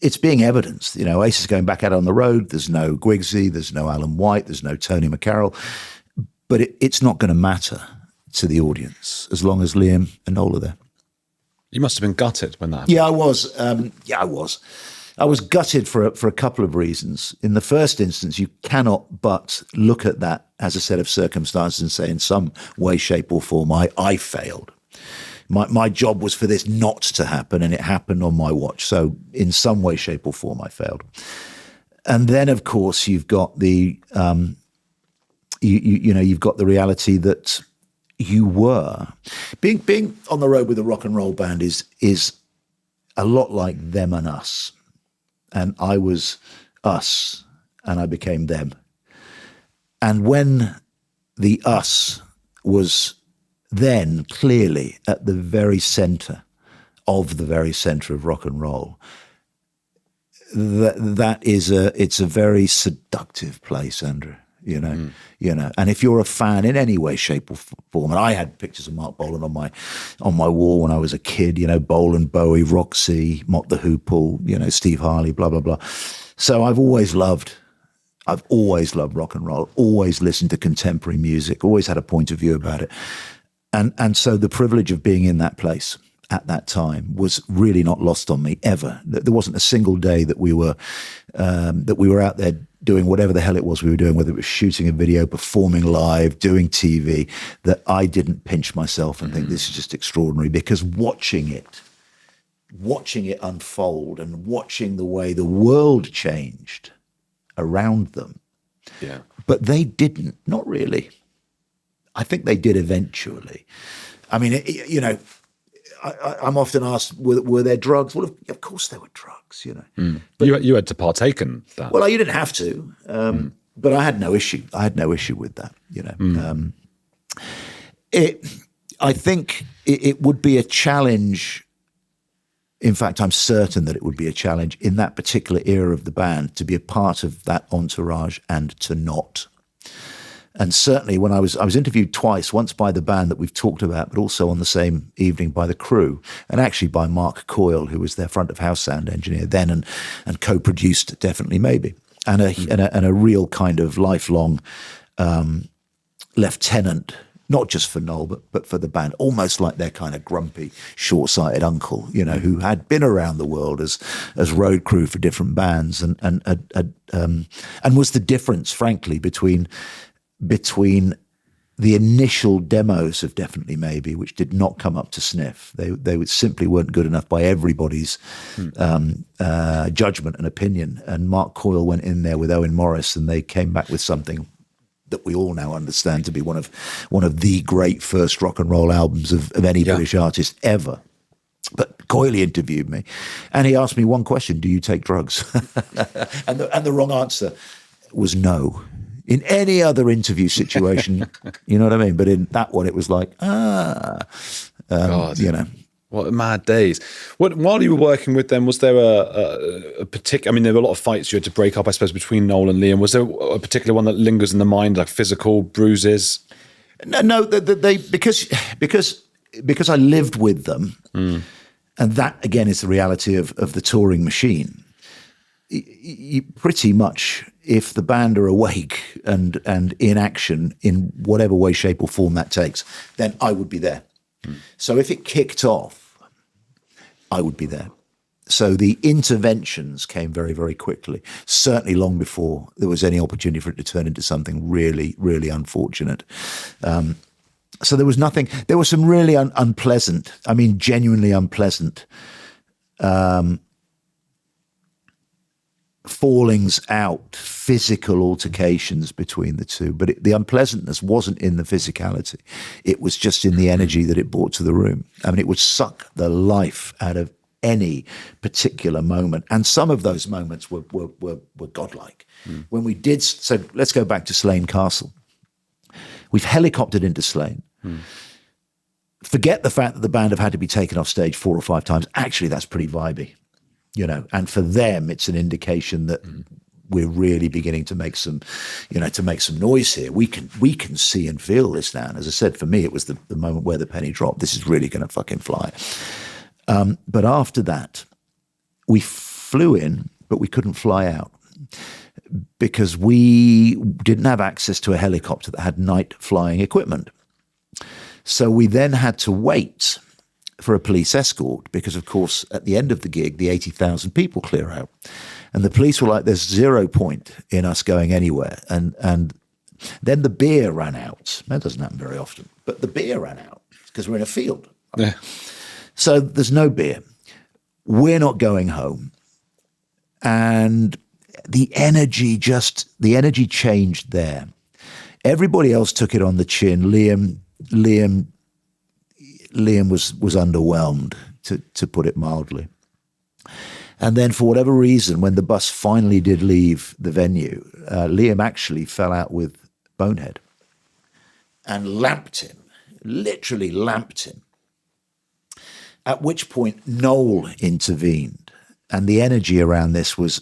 it's being evidenced, you know, Oasis going back out on the road. There's no Gwigsy, there's no Alan White, there's no Tony McCarroll, but it's not going to matter to the audience as long as Liam and Noel are there. You must have been gutted when that happened. Yeah, I was. I was gutted for a couple of reasons. In the first instance, you cannot but look at that as a set of circumstances and say, in some way, shape, or form, I failed. My job was for this not to happen, and it happened on my watch. So, in some way, shape, or form, I failed. And then, of course, you've got the you've got the reality that you were being on the road with a rock and roll band is a lot like Them and Us. And I was us, and I became them. And when the us was then clearly at the very centre of rock and roll, it's a very seductive place, Andrew. You know, and if you're a fan in any way, shape, or form, and I had pictures of Mark Bolan on my wall when I was a kid. You know, Bolan, Bowie, Roxy, Mott the Hoople, you know, Steve Harley, blah blah blah. So I've always loved rock and roll. Always listened to contemporary music. Always had a point of view about it, and so the privilege of being in that place at that time was really not lost on me ever. There wasn't a single day that we were out there doing whatever the hell it was we were doing, whether it was shooting a video, performing live, doing TV, that I didn't pinch myself and think this is just extraordinary, because watching it unfold and watching the way the world changed around them. Yeah. But they didn't, not really. I think they did eventually. I mean, you know, I'm often asked, were there drugs? Well, of course there were drugs, you know. But you had to partake in that. Well, you didn't have to, but I had no issue. I had no issue with that, you know. I think it would be a challenge. In fact, I'm certain that it would be a challenge in that particular era of the band to be a part of that entourage and to not. And certainly when I was interviewed twice, once by the band that we've talked about, but also on the same evening by the crew, and actually by Mark Coyle, who was their front of house sound engineer then and co-produced Definitely Maybe, and a real kind of lifelong lieutenant, not just for Noel, but for the band, almost like their kind of grumpy, short-sighted uncle, you know, who had been around the world as road crew for different bands, and was the difference, frankly, between the initial demos of Definitely Maybe, which did not come up to sniff. They simply weren't good enough by everybody's judgment and opinion. And Mark Coyle went in there with Owen Morris, and they came back with something that we all now understand to be one of the great first rock and roll albums of any British artist ever. But Coyle interviewed me, and he asked me one question: "Do you take drugs?" and the wrong answer was no. In any other interview situation, you know what I mean? But in that one, it was like, God, you know. What mad days. While you were working with them, was there a particular, I mean, there were a lot of fights you had to break up, I suppose, between Noel and Liam. Was there a particular one that lingers in the mind, like physical bruises? No, they because I lived with them, and that, again, is the reality of the touring machine. You pretty much, if the band are awake and in action in whatever way, shape or form that takes, then I would be there. So if it kicked off, I would be there. So the interventions came very, very quickly, certainly long before there was any opportunity for it to turn into something really, really unfortunate. So there was nothing, there was some really unpleasant, I mean, genuinely unpleasant fallings out, physical altercations between the two. But the unpleasantness wasn't in the physicality. It was just in the energy that it brought to the room. I mean, it would suck the life out of any particular moment. And some of those moments were godlike. When we did, so let's go back to Slane Castle. We've helicoptered into Slane. Forget the fact that the band have had to be taken off stage 4 or 5 times. Actually, that's pretty vibey. You know, and for them, it's an indication that we're really beginning to make some, noise here. We can see and feel this now. And as I said, for me, it was the moment where the penny dropped. This is really going to fucking fly. But after that, we flew in, but we couldn't fly out because we didn't have access to a helicopter that had night flying equipment. So we then had to wait for a police escort because, of course, at the end of the gig, the 80,000 people clear out. And the police were like, there's 0 point in us going anywhere. And then the beer ran out. That doesn't happen very often. But the beer ran out because we're in a field. Yeah. So there's no beer. We're not going home. And the energy changed there. Everybody else took it on the chin. Liam was underwhelmed, to put it mildly. And then for whatever reason, when the bus finally did leave the venue, Liam actually fell out with Bonehead and lamped him literally lamped him. At which point Noel intervened, and the energy around this was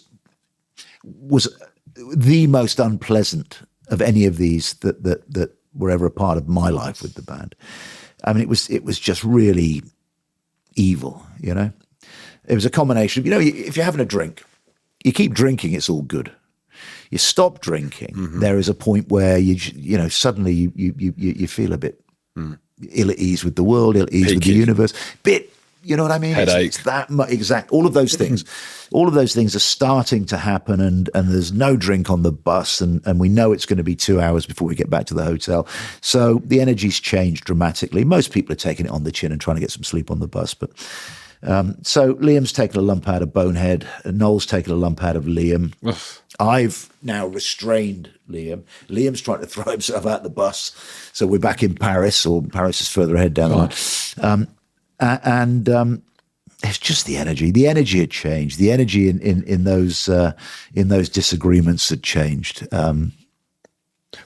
the most unpleasant of any of these that were ever a part of my life with the band. I mean, it was just really evil, you know. It was a combination of, you know, if you're having a drink, you keep drinking, it's all good. You stop drinking, there is a point where you know suddenly you feel a bit ill at ease with the world, ill at ease with the universe, you know what I mean? Headache. It's that exact. All of those things are starting to happen, and there's no drink on the bus, and we know it's going to be 2 hours before we get back to the hotel. So the energy's changed dramatically. Most people are taking it on the chin and trying to get some sleep on the bus, but. So Liam's taken a lump out of Bonehead, and Noel's taken a lump out of Liam. I've now restrained Liam. Liam's trying to throw himself out the bus, so we're back in Paris, or Paris is further ahead down the line. And it's just the energy. The energy had changed. The energy in those disagreements had changed.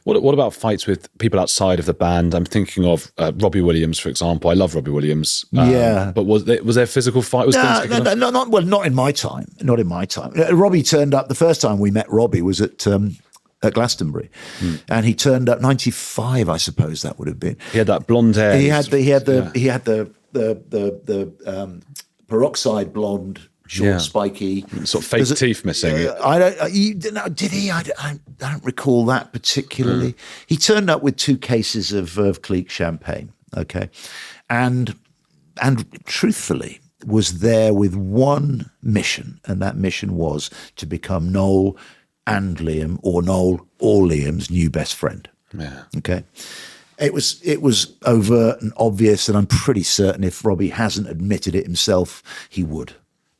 What about fights with people outside of the band? I'm thinking of Robbie Williams, for example. I love Robbie Williams. But was there a physical fight? Not in my time. Not in my time. Robbie turned up. The first time we met Robbie was at Glastonbury, and he turned up 95, I suppose that would have been. He had that blonde hair. He had the peroxide blonde. Short, spiky, sort of fake teeth missing. Did he? I don't recall that particularly. He turned up with 2 cases of Clique champagne. Okay, and truthfully was there with one mission, and that mission was to become Noel and Liam, or Noel or Liam's new best friend. Yeah. Okay. It was overt and obvious, and I'm pretty certain if Robbie hasn't admitted it himself, he would.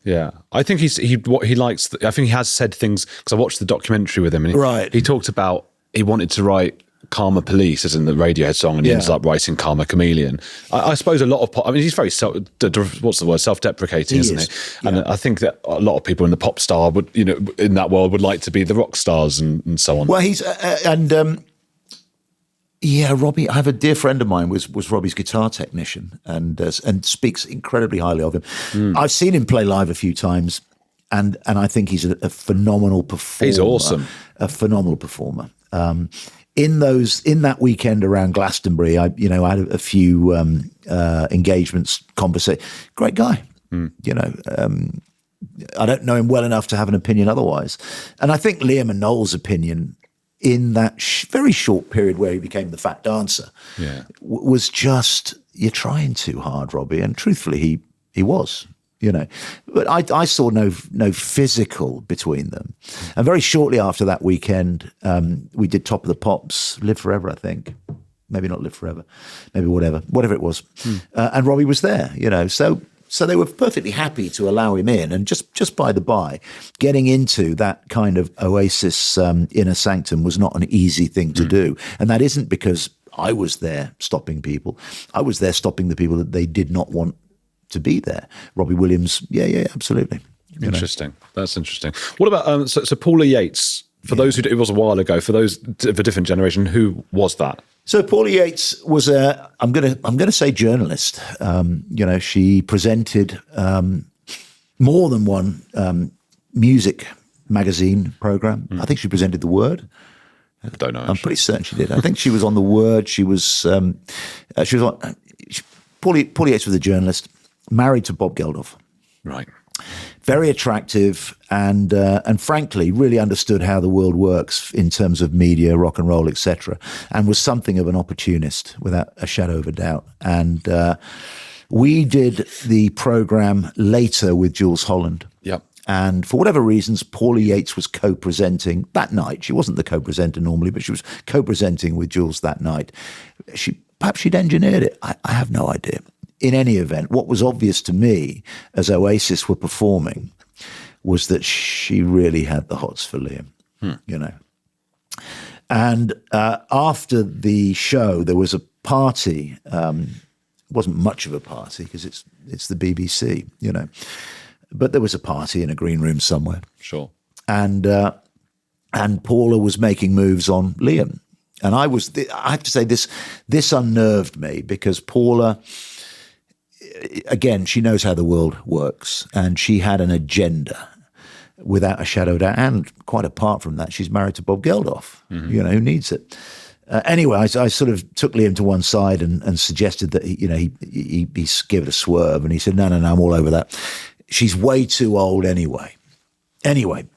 Yeah, I think he likes. I think he has said things, because I watched the documentary with him, and he talked about he wanted to write Karma Police, as in the Radiohead song, and he ended up writing Karma Chameleon. I suppose a lot of he's very self-deprecating, isn't he? Yeah. And I think that a lot of people in the pop star would, you know, in that world would like to be the rock stars and so on. Well, he's Robbie. I have a dear friend of mine was Robbie's guitar technician, and speaks incredibly highly of him. I've seen him play live a few times, and I think he's a phenomenal performer. He's awesome, a phenomenal performer. In that weekend around Glastonbury, I had a few engagements, conversations. Great guy, you know. I don't know him well enough to have an opinion otherwise, and I think Liam and Noel's opinion, in that very short period where he became the fat dancer, was just, you're trying too hard, Robbie. And truthfully, he was, you know. But I saw no physical between them. And very shortly after that weekend, we did Top of the Pops, Live Forever, I think. Maybe not Live Forever, maybe whatever it was. And Robbie was there, you know. So they were perfectly happy to allow him in. And just by the by, getting into that kind of Oasis inner sanctum was not an easy thing to do. And that isn't because I was there stopping people. I was there stopping the people that they did not want to be there. Robbie Williams, yeah, absolutely. Interesting. That's interesting. What about so Paula Yates? For those it was a while ago. For those of a different generation, who was that? So Paula Yates was I'm gonna say journalist. You know, she presented more than one music magazine program. I think she presented The Word. I don't know. I'm pretty certain she did. I think she was on The Word. She was on. Paula Yates was a journalist, married to Bob Geldof. Right. Very attractive, and frankly, really understood how the world works in terms of media, rock and roll, etc., and was something of an opportunist, without a shadow of a doubt. And we did the program later with Jules Holland. Yep. And for whatever reasons, Paula Yates was co-presenting that night. She wasn't the co-presenter normally, but she was co-presenting with Jules that night. Perhaps she'd engineered it. I have no idea. In any event, what was obvious to me as Oasis were performing was that she really had the hots for Liam, you know. And after the show, there was a party. It wasn't much of a party because it's the BBC, you know. But there was a party in a green room somewhere. Sure. And Paula was making moves on Liam. And I have to say this unnerved me, because Paula, again, she knows how the world works, and she had an agenda without a shadow of doubt. And quite apart from that, she's married to Bob Geldof, who needs it. Anyway, I sort of took Liam to one side and suggested that he give it a swerve, and he said, no, I'm all over that. She's way too old anyway. Anyway,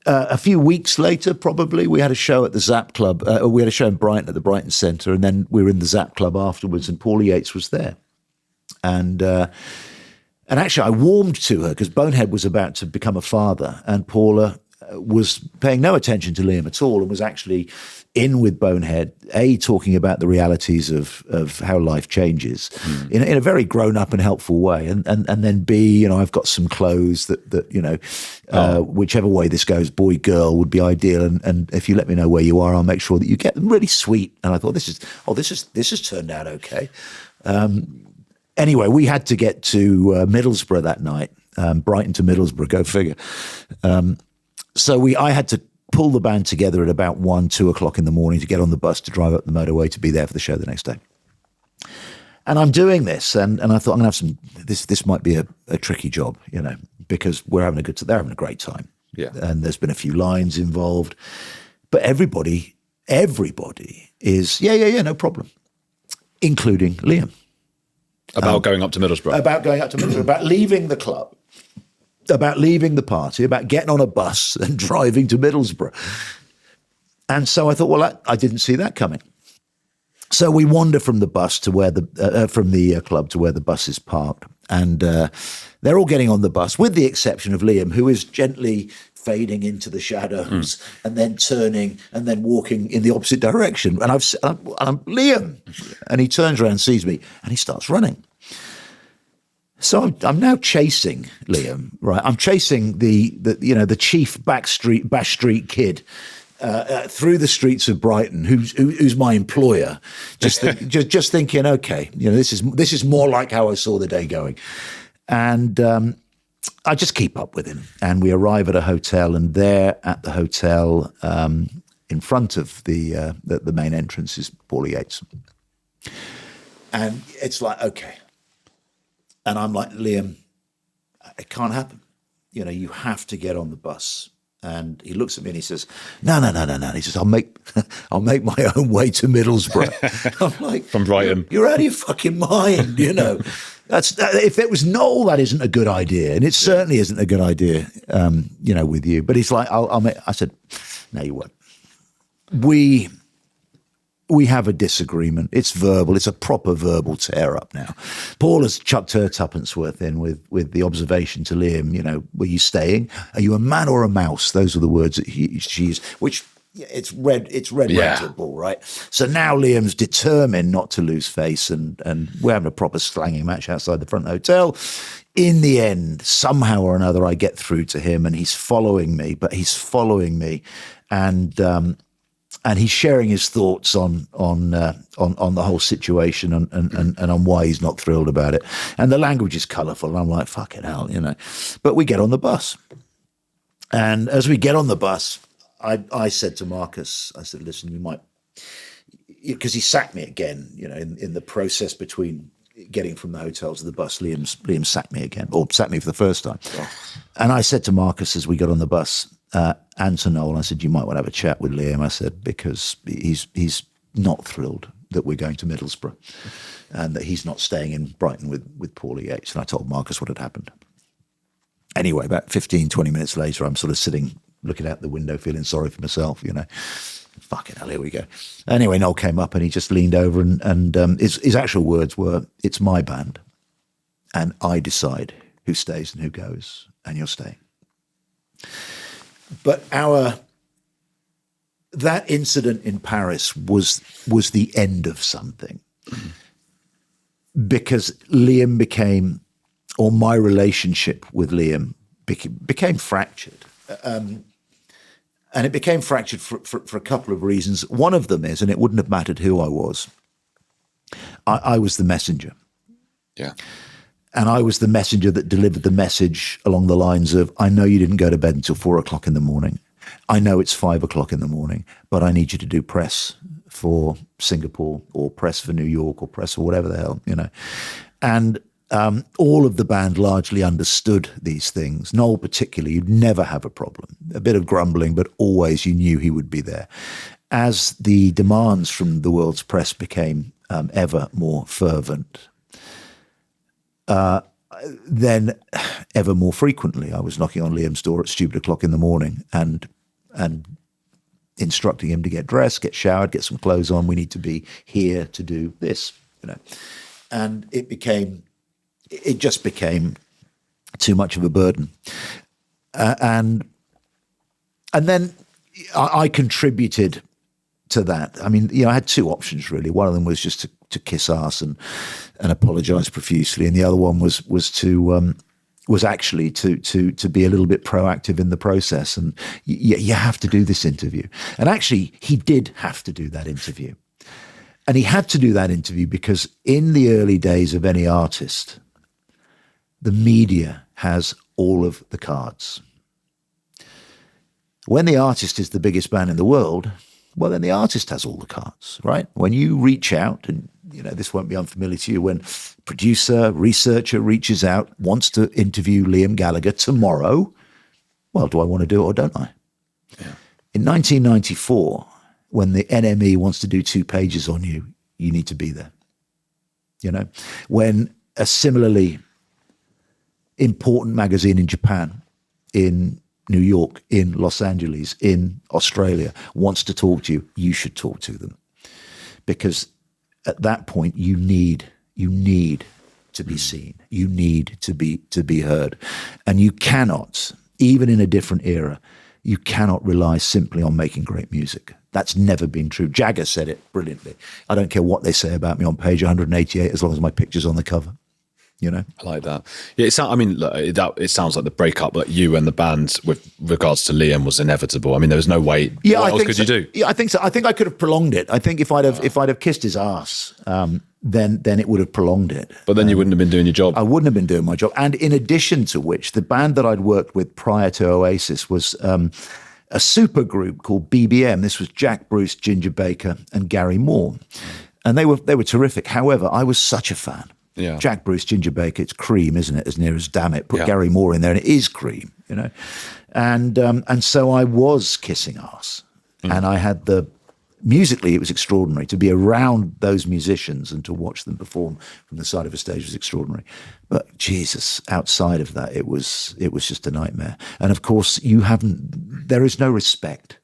a few weeks later, probably, we had a show at the Zap Club. We had a show in Brighton at the Brighton Centre, and then we were in the Zap Club afterwards, and Paula Yates was there. And actually, I warmed to her because Bonehead was about to become a father, and Paula was paying no attention to Liam at all, and was actually in with Bonehead, talking about the realities of how life changes in a very grown up and helpful way, and then B, I've got some clothes that whichever way this goes, boy girl would be ideal, and if you let me know where you are, I'll make sure that you get them. Really sweet. And I thought this has turned out okay. Anyway, we had to get to Middlesbrough that night, Brighton to Middlesbrough, go figure. So I had to pull the band together at about 2 o'clock in the morning to get on the bus to drive up the motorway to be there for the show the next day. And I'm doing this, and I thought I'm going to have this might be a tricky job, because they're having a great time. Yeah. And there's been a few lines involved, but everybody is, no problem, including Liam. About going up to Middlesbrough. About leaving the club, about leaving the party, about getting on a bus and driving to Middlesbrough. And so I thought, well, I didn't see that coming. So we wander from the bus to where from the club to where the bus is parked, and they're all getting on the bus, with the exception of Liam, who is gently fading into the shadows and then turning and then walking in the opposite direction. And I'm Liam, and he turns around, sees me, and he starts running. So I'm now chasing Liam, right? I'm chasing the chief bash street kid through the streets of Brighton, who's my employer. Just thinking, okay, this is more like how I saw the day going, and I just keep up with him. And we arrive at a hotel, and there at the hotel, in front of the main entrance, is Paula Yates, and it's like, okay. And I'm like, Liam, it can't happen. You have to get on the bus. And he looks at me and he says, no. He says, I'll make my own way to Middlesbrough. I'm like, from Brighton. You're out of your fucking mind, if it was Noel, that isn't a good idea. And it certainly isn't a good idea, with you. But he's like, I said, no, you won't. We have a disagreement. It's verbal. It's a proper verbal tear-up now. Paula's chucked her tuppence worth in with the observation to Liam, were you staying? Are you a man or a mouse? Those are the words that she used, which it's red to a ball, right? So now Liam's determined not to lose face, and we're having a proper slanging match outside the front hotel. In the end, somehow or another, I get through to him, and he's following me, and he's sharing his thoughts on the whole situation and on why he's not thrilled about it. And the language is colourful, and I'm like, fucking hell, But we get on the bus. And as we get on the bus, I said to Marcus, I said, listen, you might, because he sacked me again, in the process between getting from the hotel to the bus, Liam sacked me again, or sacked me for the first time. Oh. And I said to Marcus as we got on the bus, and to Noel, I said, you might want to have a chat with Liam. I said, because he's not thrilled that we're going to Middlesbrough and that he's not staying in Brighton with Paula Yates. And I told Marcus what had happened. Anyway, about 15, 20 minutes later, I'm sort of sitting, looking out the window, feeling sorry for myself, Fucking hell, here we go. Anyway, Noel came up and he just leaned over and his actual words were, it's my band and I decide who stays and who goes, and you're staying. But that incident in Paris was the end of something, because Liam became, or my relationship with Liam became fractured. And it became fractured for a couple of reasons. One of them is, and it wouldn't have mattered who I was, I was the messenger. Yeah. And I was the messenger that delivered the message along the lines of, I know you didn't go to bed until 4 o'clock in the morning. I know it's 5 o'clock in the morning, but I need you to do press for Singapore or press for New York or press for whatever the hell, And all of the band largely understood these things. Noel particularly, you'd never have a problem. A bit of grumbling, but always you knew he would be there. As the demands from the world's press became ever more fervent, then ever more frequently I was knocking on Liam's door at stupid o'clock in the morning and instructing him to get dressed, get showered, get some clothes on. We need to be here to do this, And it just became too much of a burden. And then I contributed to that. I mean, I had two options really. One of them was just to kiss ass and apologize profusely, and the other one was actually to be a little bit proactive in the process. And you have to do this interview. And actually, he did have to do that interview. And he had to do that interview because in the early days of any artist, the media has all of the cards. When the artist is the biggest band in the world, well, then the artist has all the cards, right? When you reach out, and this won't be unfamiliar to you, when producer, researcher reaches out, wants to interview Liam Gallagher tomorrow, well, do I want to do it or don't I? Yeah. In 1994, when the NME wants to do 2 pages on you, you need to be there. When a similarly important magazine in Japan, in New York, in Los Angeles, in Australia wants to talk to you, you should talk to them. Because at that point you need to be seen. You need to be heard. And you cannot, even in a different era, you cannot rely simply on making great music. That's never been true. Jagger said it brilliantly. I don't care what they say about me on page 188 as long as my picture's on the cover. I like that. Yeah, it sounds like the breakup that you and the band with regards to Liam was inevitable. I mean, there was no way. Yeah, what else could you do? Yeah, I think so. I think I could have prolonged it. I think if I'd have kissed his ass, then it would have prolonged it. But then you wouldn't have been doing your job. I wouldn't have been doing my job. And in addition to which, the band that I'd worked with prior to Oasis was a super group called BBM. This was Jack Bruce, Ginger Baker, and Gary Moore, and they were terrific. However, I was such a fan. Yeah. Jack Bruce, Ginger Baker, it's Cream, isn't it? As near as damn it. Put Gary Moore in there and it is Cream, And so I was kissing ass. And I had musically it was extraordinary. To be around those musicians and to watch them perform from the side of a stage was extraordinary. But Jesus, outside of that, it was just a nightmare. And of course, there is no respect.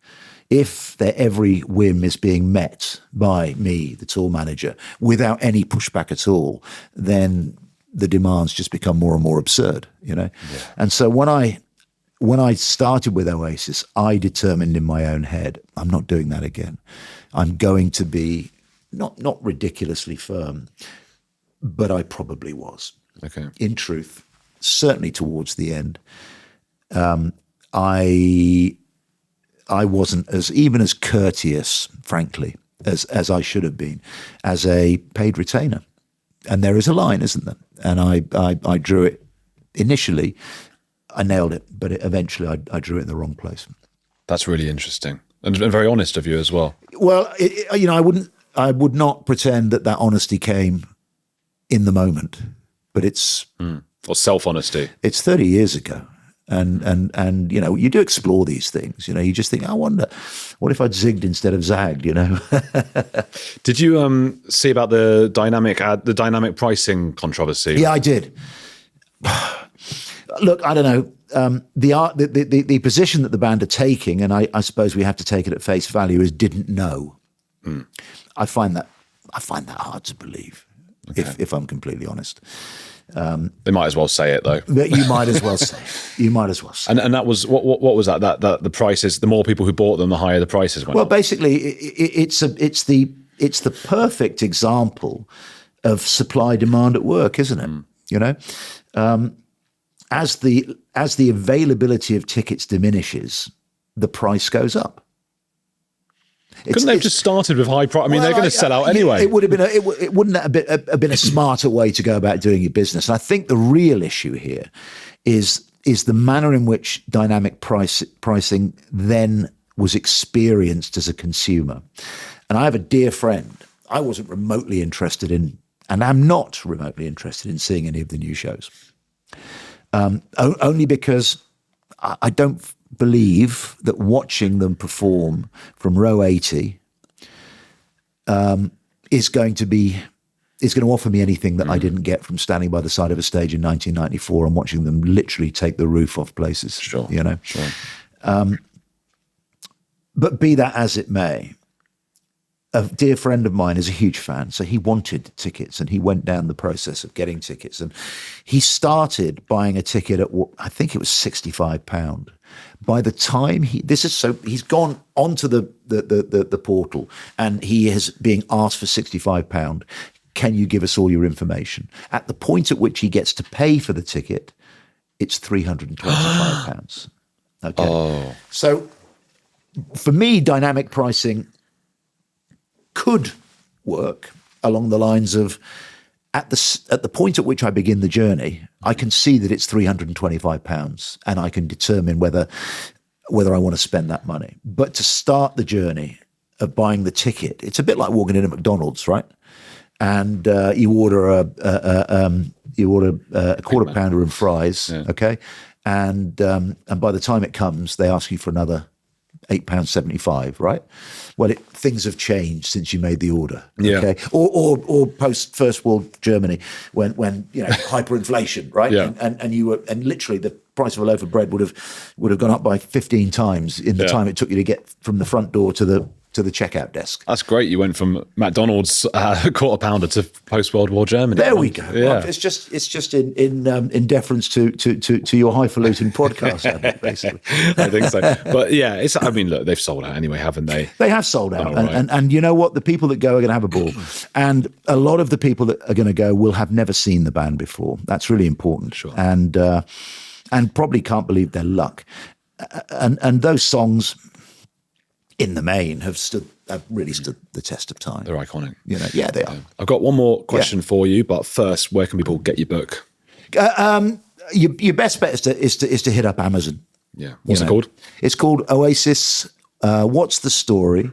If their every whim is being met by me, the tour manager, without any pushback at all, then the demands just become more and more absurd, Yeah. And so when I started with Oasis, I determined in my own head, I'm not doing that again. I'm going to be not ridiculously firm, but I probably was. Okay. In truth, certainly towards the end, I wasn't as courteous, frankly, as I should have been, as a paid retainer. And there is a line, isn't there? And I drew it initially. I nailed it, but eventually I drew it in the wrong place. That's really interesting and very honest of you as well. Well, I would not pretend that honesty came in the moment, but it's or self-honesty. It's 30 years ago. And you do explore these things. You just think, I wonder, what if I'd zigged instead of zagged? Did you see about the dynamic pricing controversy? Yeah, I did. Look, I don't know. The position that the band are taking, and I suppose we have to take it at face value, is didn't know. I find that hard to believe, if I'm completely honest. They might as well say it though. You might as well say it. You might as well say. And that was what was that? That the prices, the more people who bought them, the higher the prices went. Well, basically, it's the perfect example of supply demand at work, isn't it? As the availability of tickets diminishes, the price goes up. Couldn't they have just started with high price? I mean, they're going to sell out anyway. It would have been. It wouldn't have been a smarter way to go about doing your business. And I think the real issue here is the manner in which dynamic pricing then was experienced as a consumer. And I have a dear friend. I wasn't remotely interested in, and I'm not remotely interested in seeing any of the new shows. Only because I don't believe that watching them perform from row 80 is going to offer me anything that I didn't get from standing by the side of a stage in 1994 and watching them literally take the roof off places. Sure. You know? Sure. But be that as it may, a dear friend of mine is a huge fan, so he wanted tickets and he went down the process of getting tickets. And he started buying a ticket at, I think it was £65. By the time he's gone onto the portal and he is being asked for £65. Can you give us all your information? At the point at which he gets to pay for the ticket, it's £325. Okay. Oh. So for me, dynamic pricing could work along the lines of at the point at which I begin the journey, I can see that it's £325 and I can determine whether I want to spend that money. But to start the journey of buying the ticket, it's a bit like walking into McDonald's, right? And you order a quarter pounder and fries, okay? And by the time it comes, they ask you for another £8.75, right? Well, things have changed since you made the order, okay? Or post First World Germany, when hyperinflation, right? Yeah. And literally the price of a loaf of bread would have gone up by 15 times in the time it took you to get from the front door to the checkout desk. That's great. You went from McDonald's quarter pounder to post World War Germany. There we go. Yeah. Well, it's just in deference to your highfalutin podcast, basically. I think so. But yeah, look, they've sold out anyway, haven't they? They have sold out. Oh, right. And you know what? The people that go are going to have a ball. And a lot of the people that are going to go will have never seen the band before. That's really important. Sure. And probably can't believe their luck. And those songs, in the main, have really stood the test of time. They're iconic. Yeah, they are. I've got one more question for you, but first, where can people get your book? Your best bet is to hit up Amazon. Yeah. What's it called? It's called Oasis. What's the Story?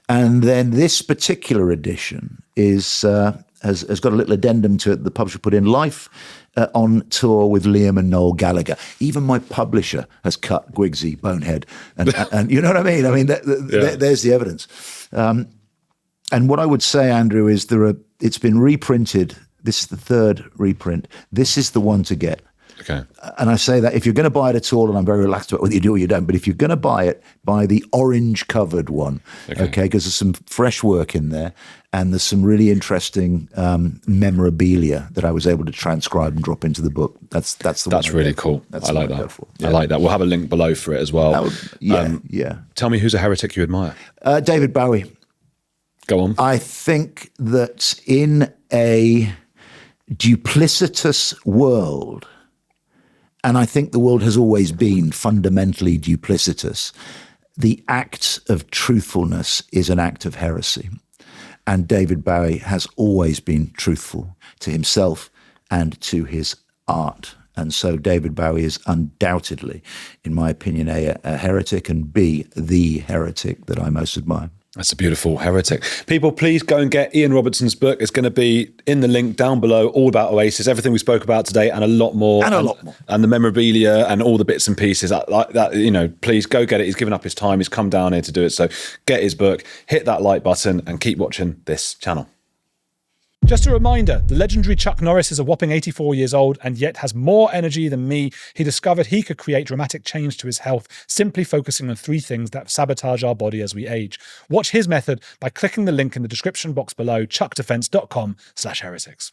And then this particular edition has got a little addendum to it. The publisher put in Life on Tour with Liam and Noel Gallagher. Even my publisher has cut Gwigsy, Bonehead, and you know what I mean? I mean, there's the evidence. And what I would say, Andrew, is it's been reprinted. This is the third reprint. This is the one to get. Okay. And I say that if you're going to buy it at all, and I'm very relaxed about whether you do or you don't, but if you're going to buy it, buy the orange covered one, okay? Because there's some fresh work in there, and there's some really interesting memorabilia that I was able to transcribe and drop into the book. That's really cool. That's I like that. Yeah. I like that. We'll have a link below for it as well. Yeah. Tell me who's a heretic you admire. David Bowie. Go on. I think that in a duplicitous world, and I think the world has always been fundamentally duplicitous, the act of truthfulness is an act of heresy. And David Bowie has always been truthful to himself and to his art. And so David Bowie is undoubtedly, in my opinion, a heretic, and B, the heretic that I most admire. That's a beautiful heretic. People, please go and get Iain Robertson's book. It's going to be in the link down below, all about Oasis, everything we spoke about today, and a lot more. And the memorabilia and all the bits and pieces. That, please go get it. He's given up his time. He's come down here to do it. So get his book, hit that like button, and keep watching this channel. Just a reminder, the legendary Chuck Norris is a whopping 84 years old and yet has more energy than me. He discovered he could create dramatic change to his health simply focusing on 3 things that sabotage our body as we age. Watch his method by clicking the link in the description box below, chuckdefense.com/heretics.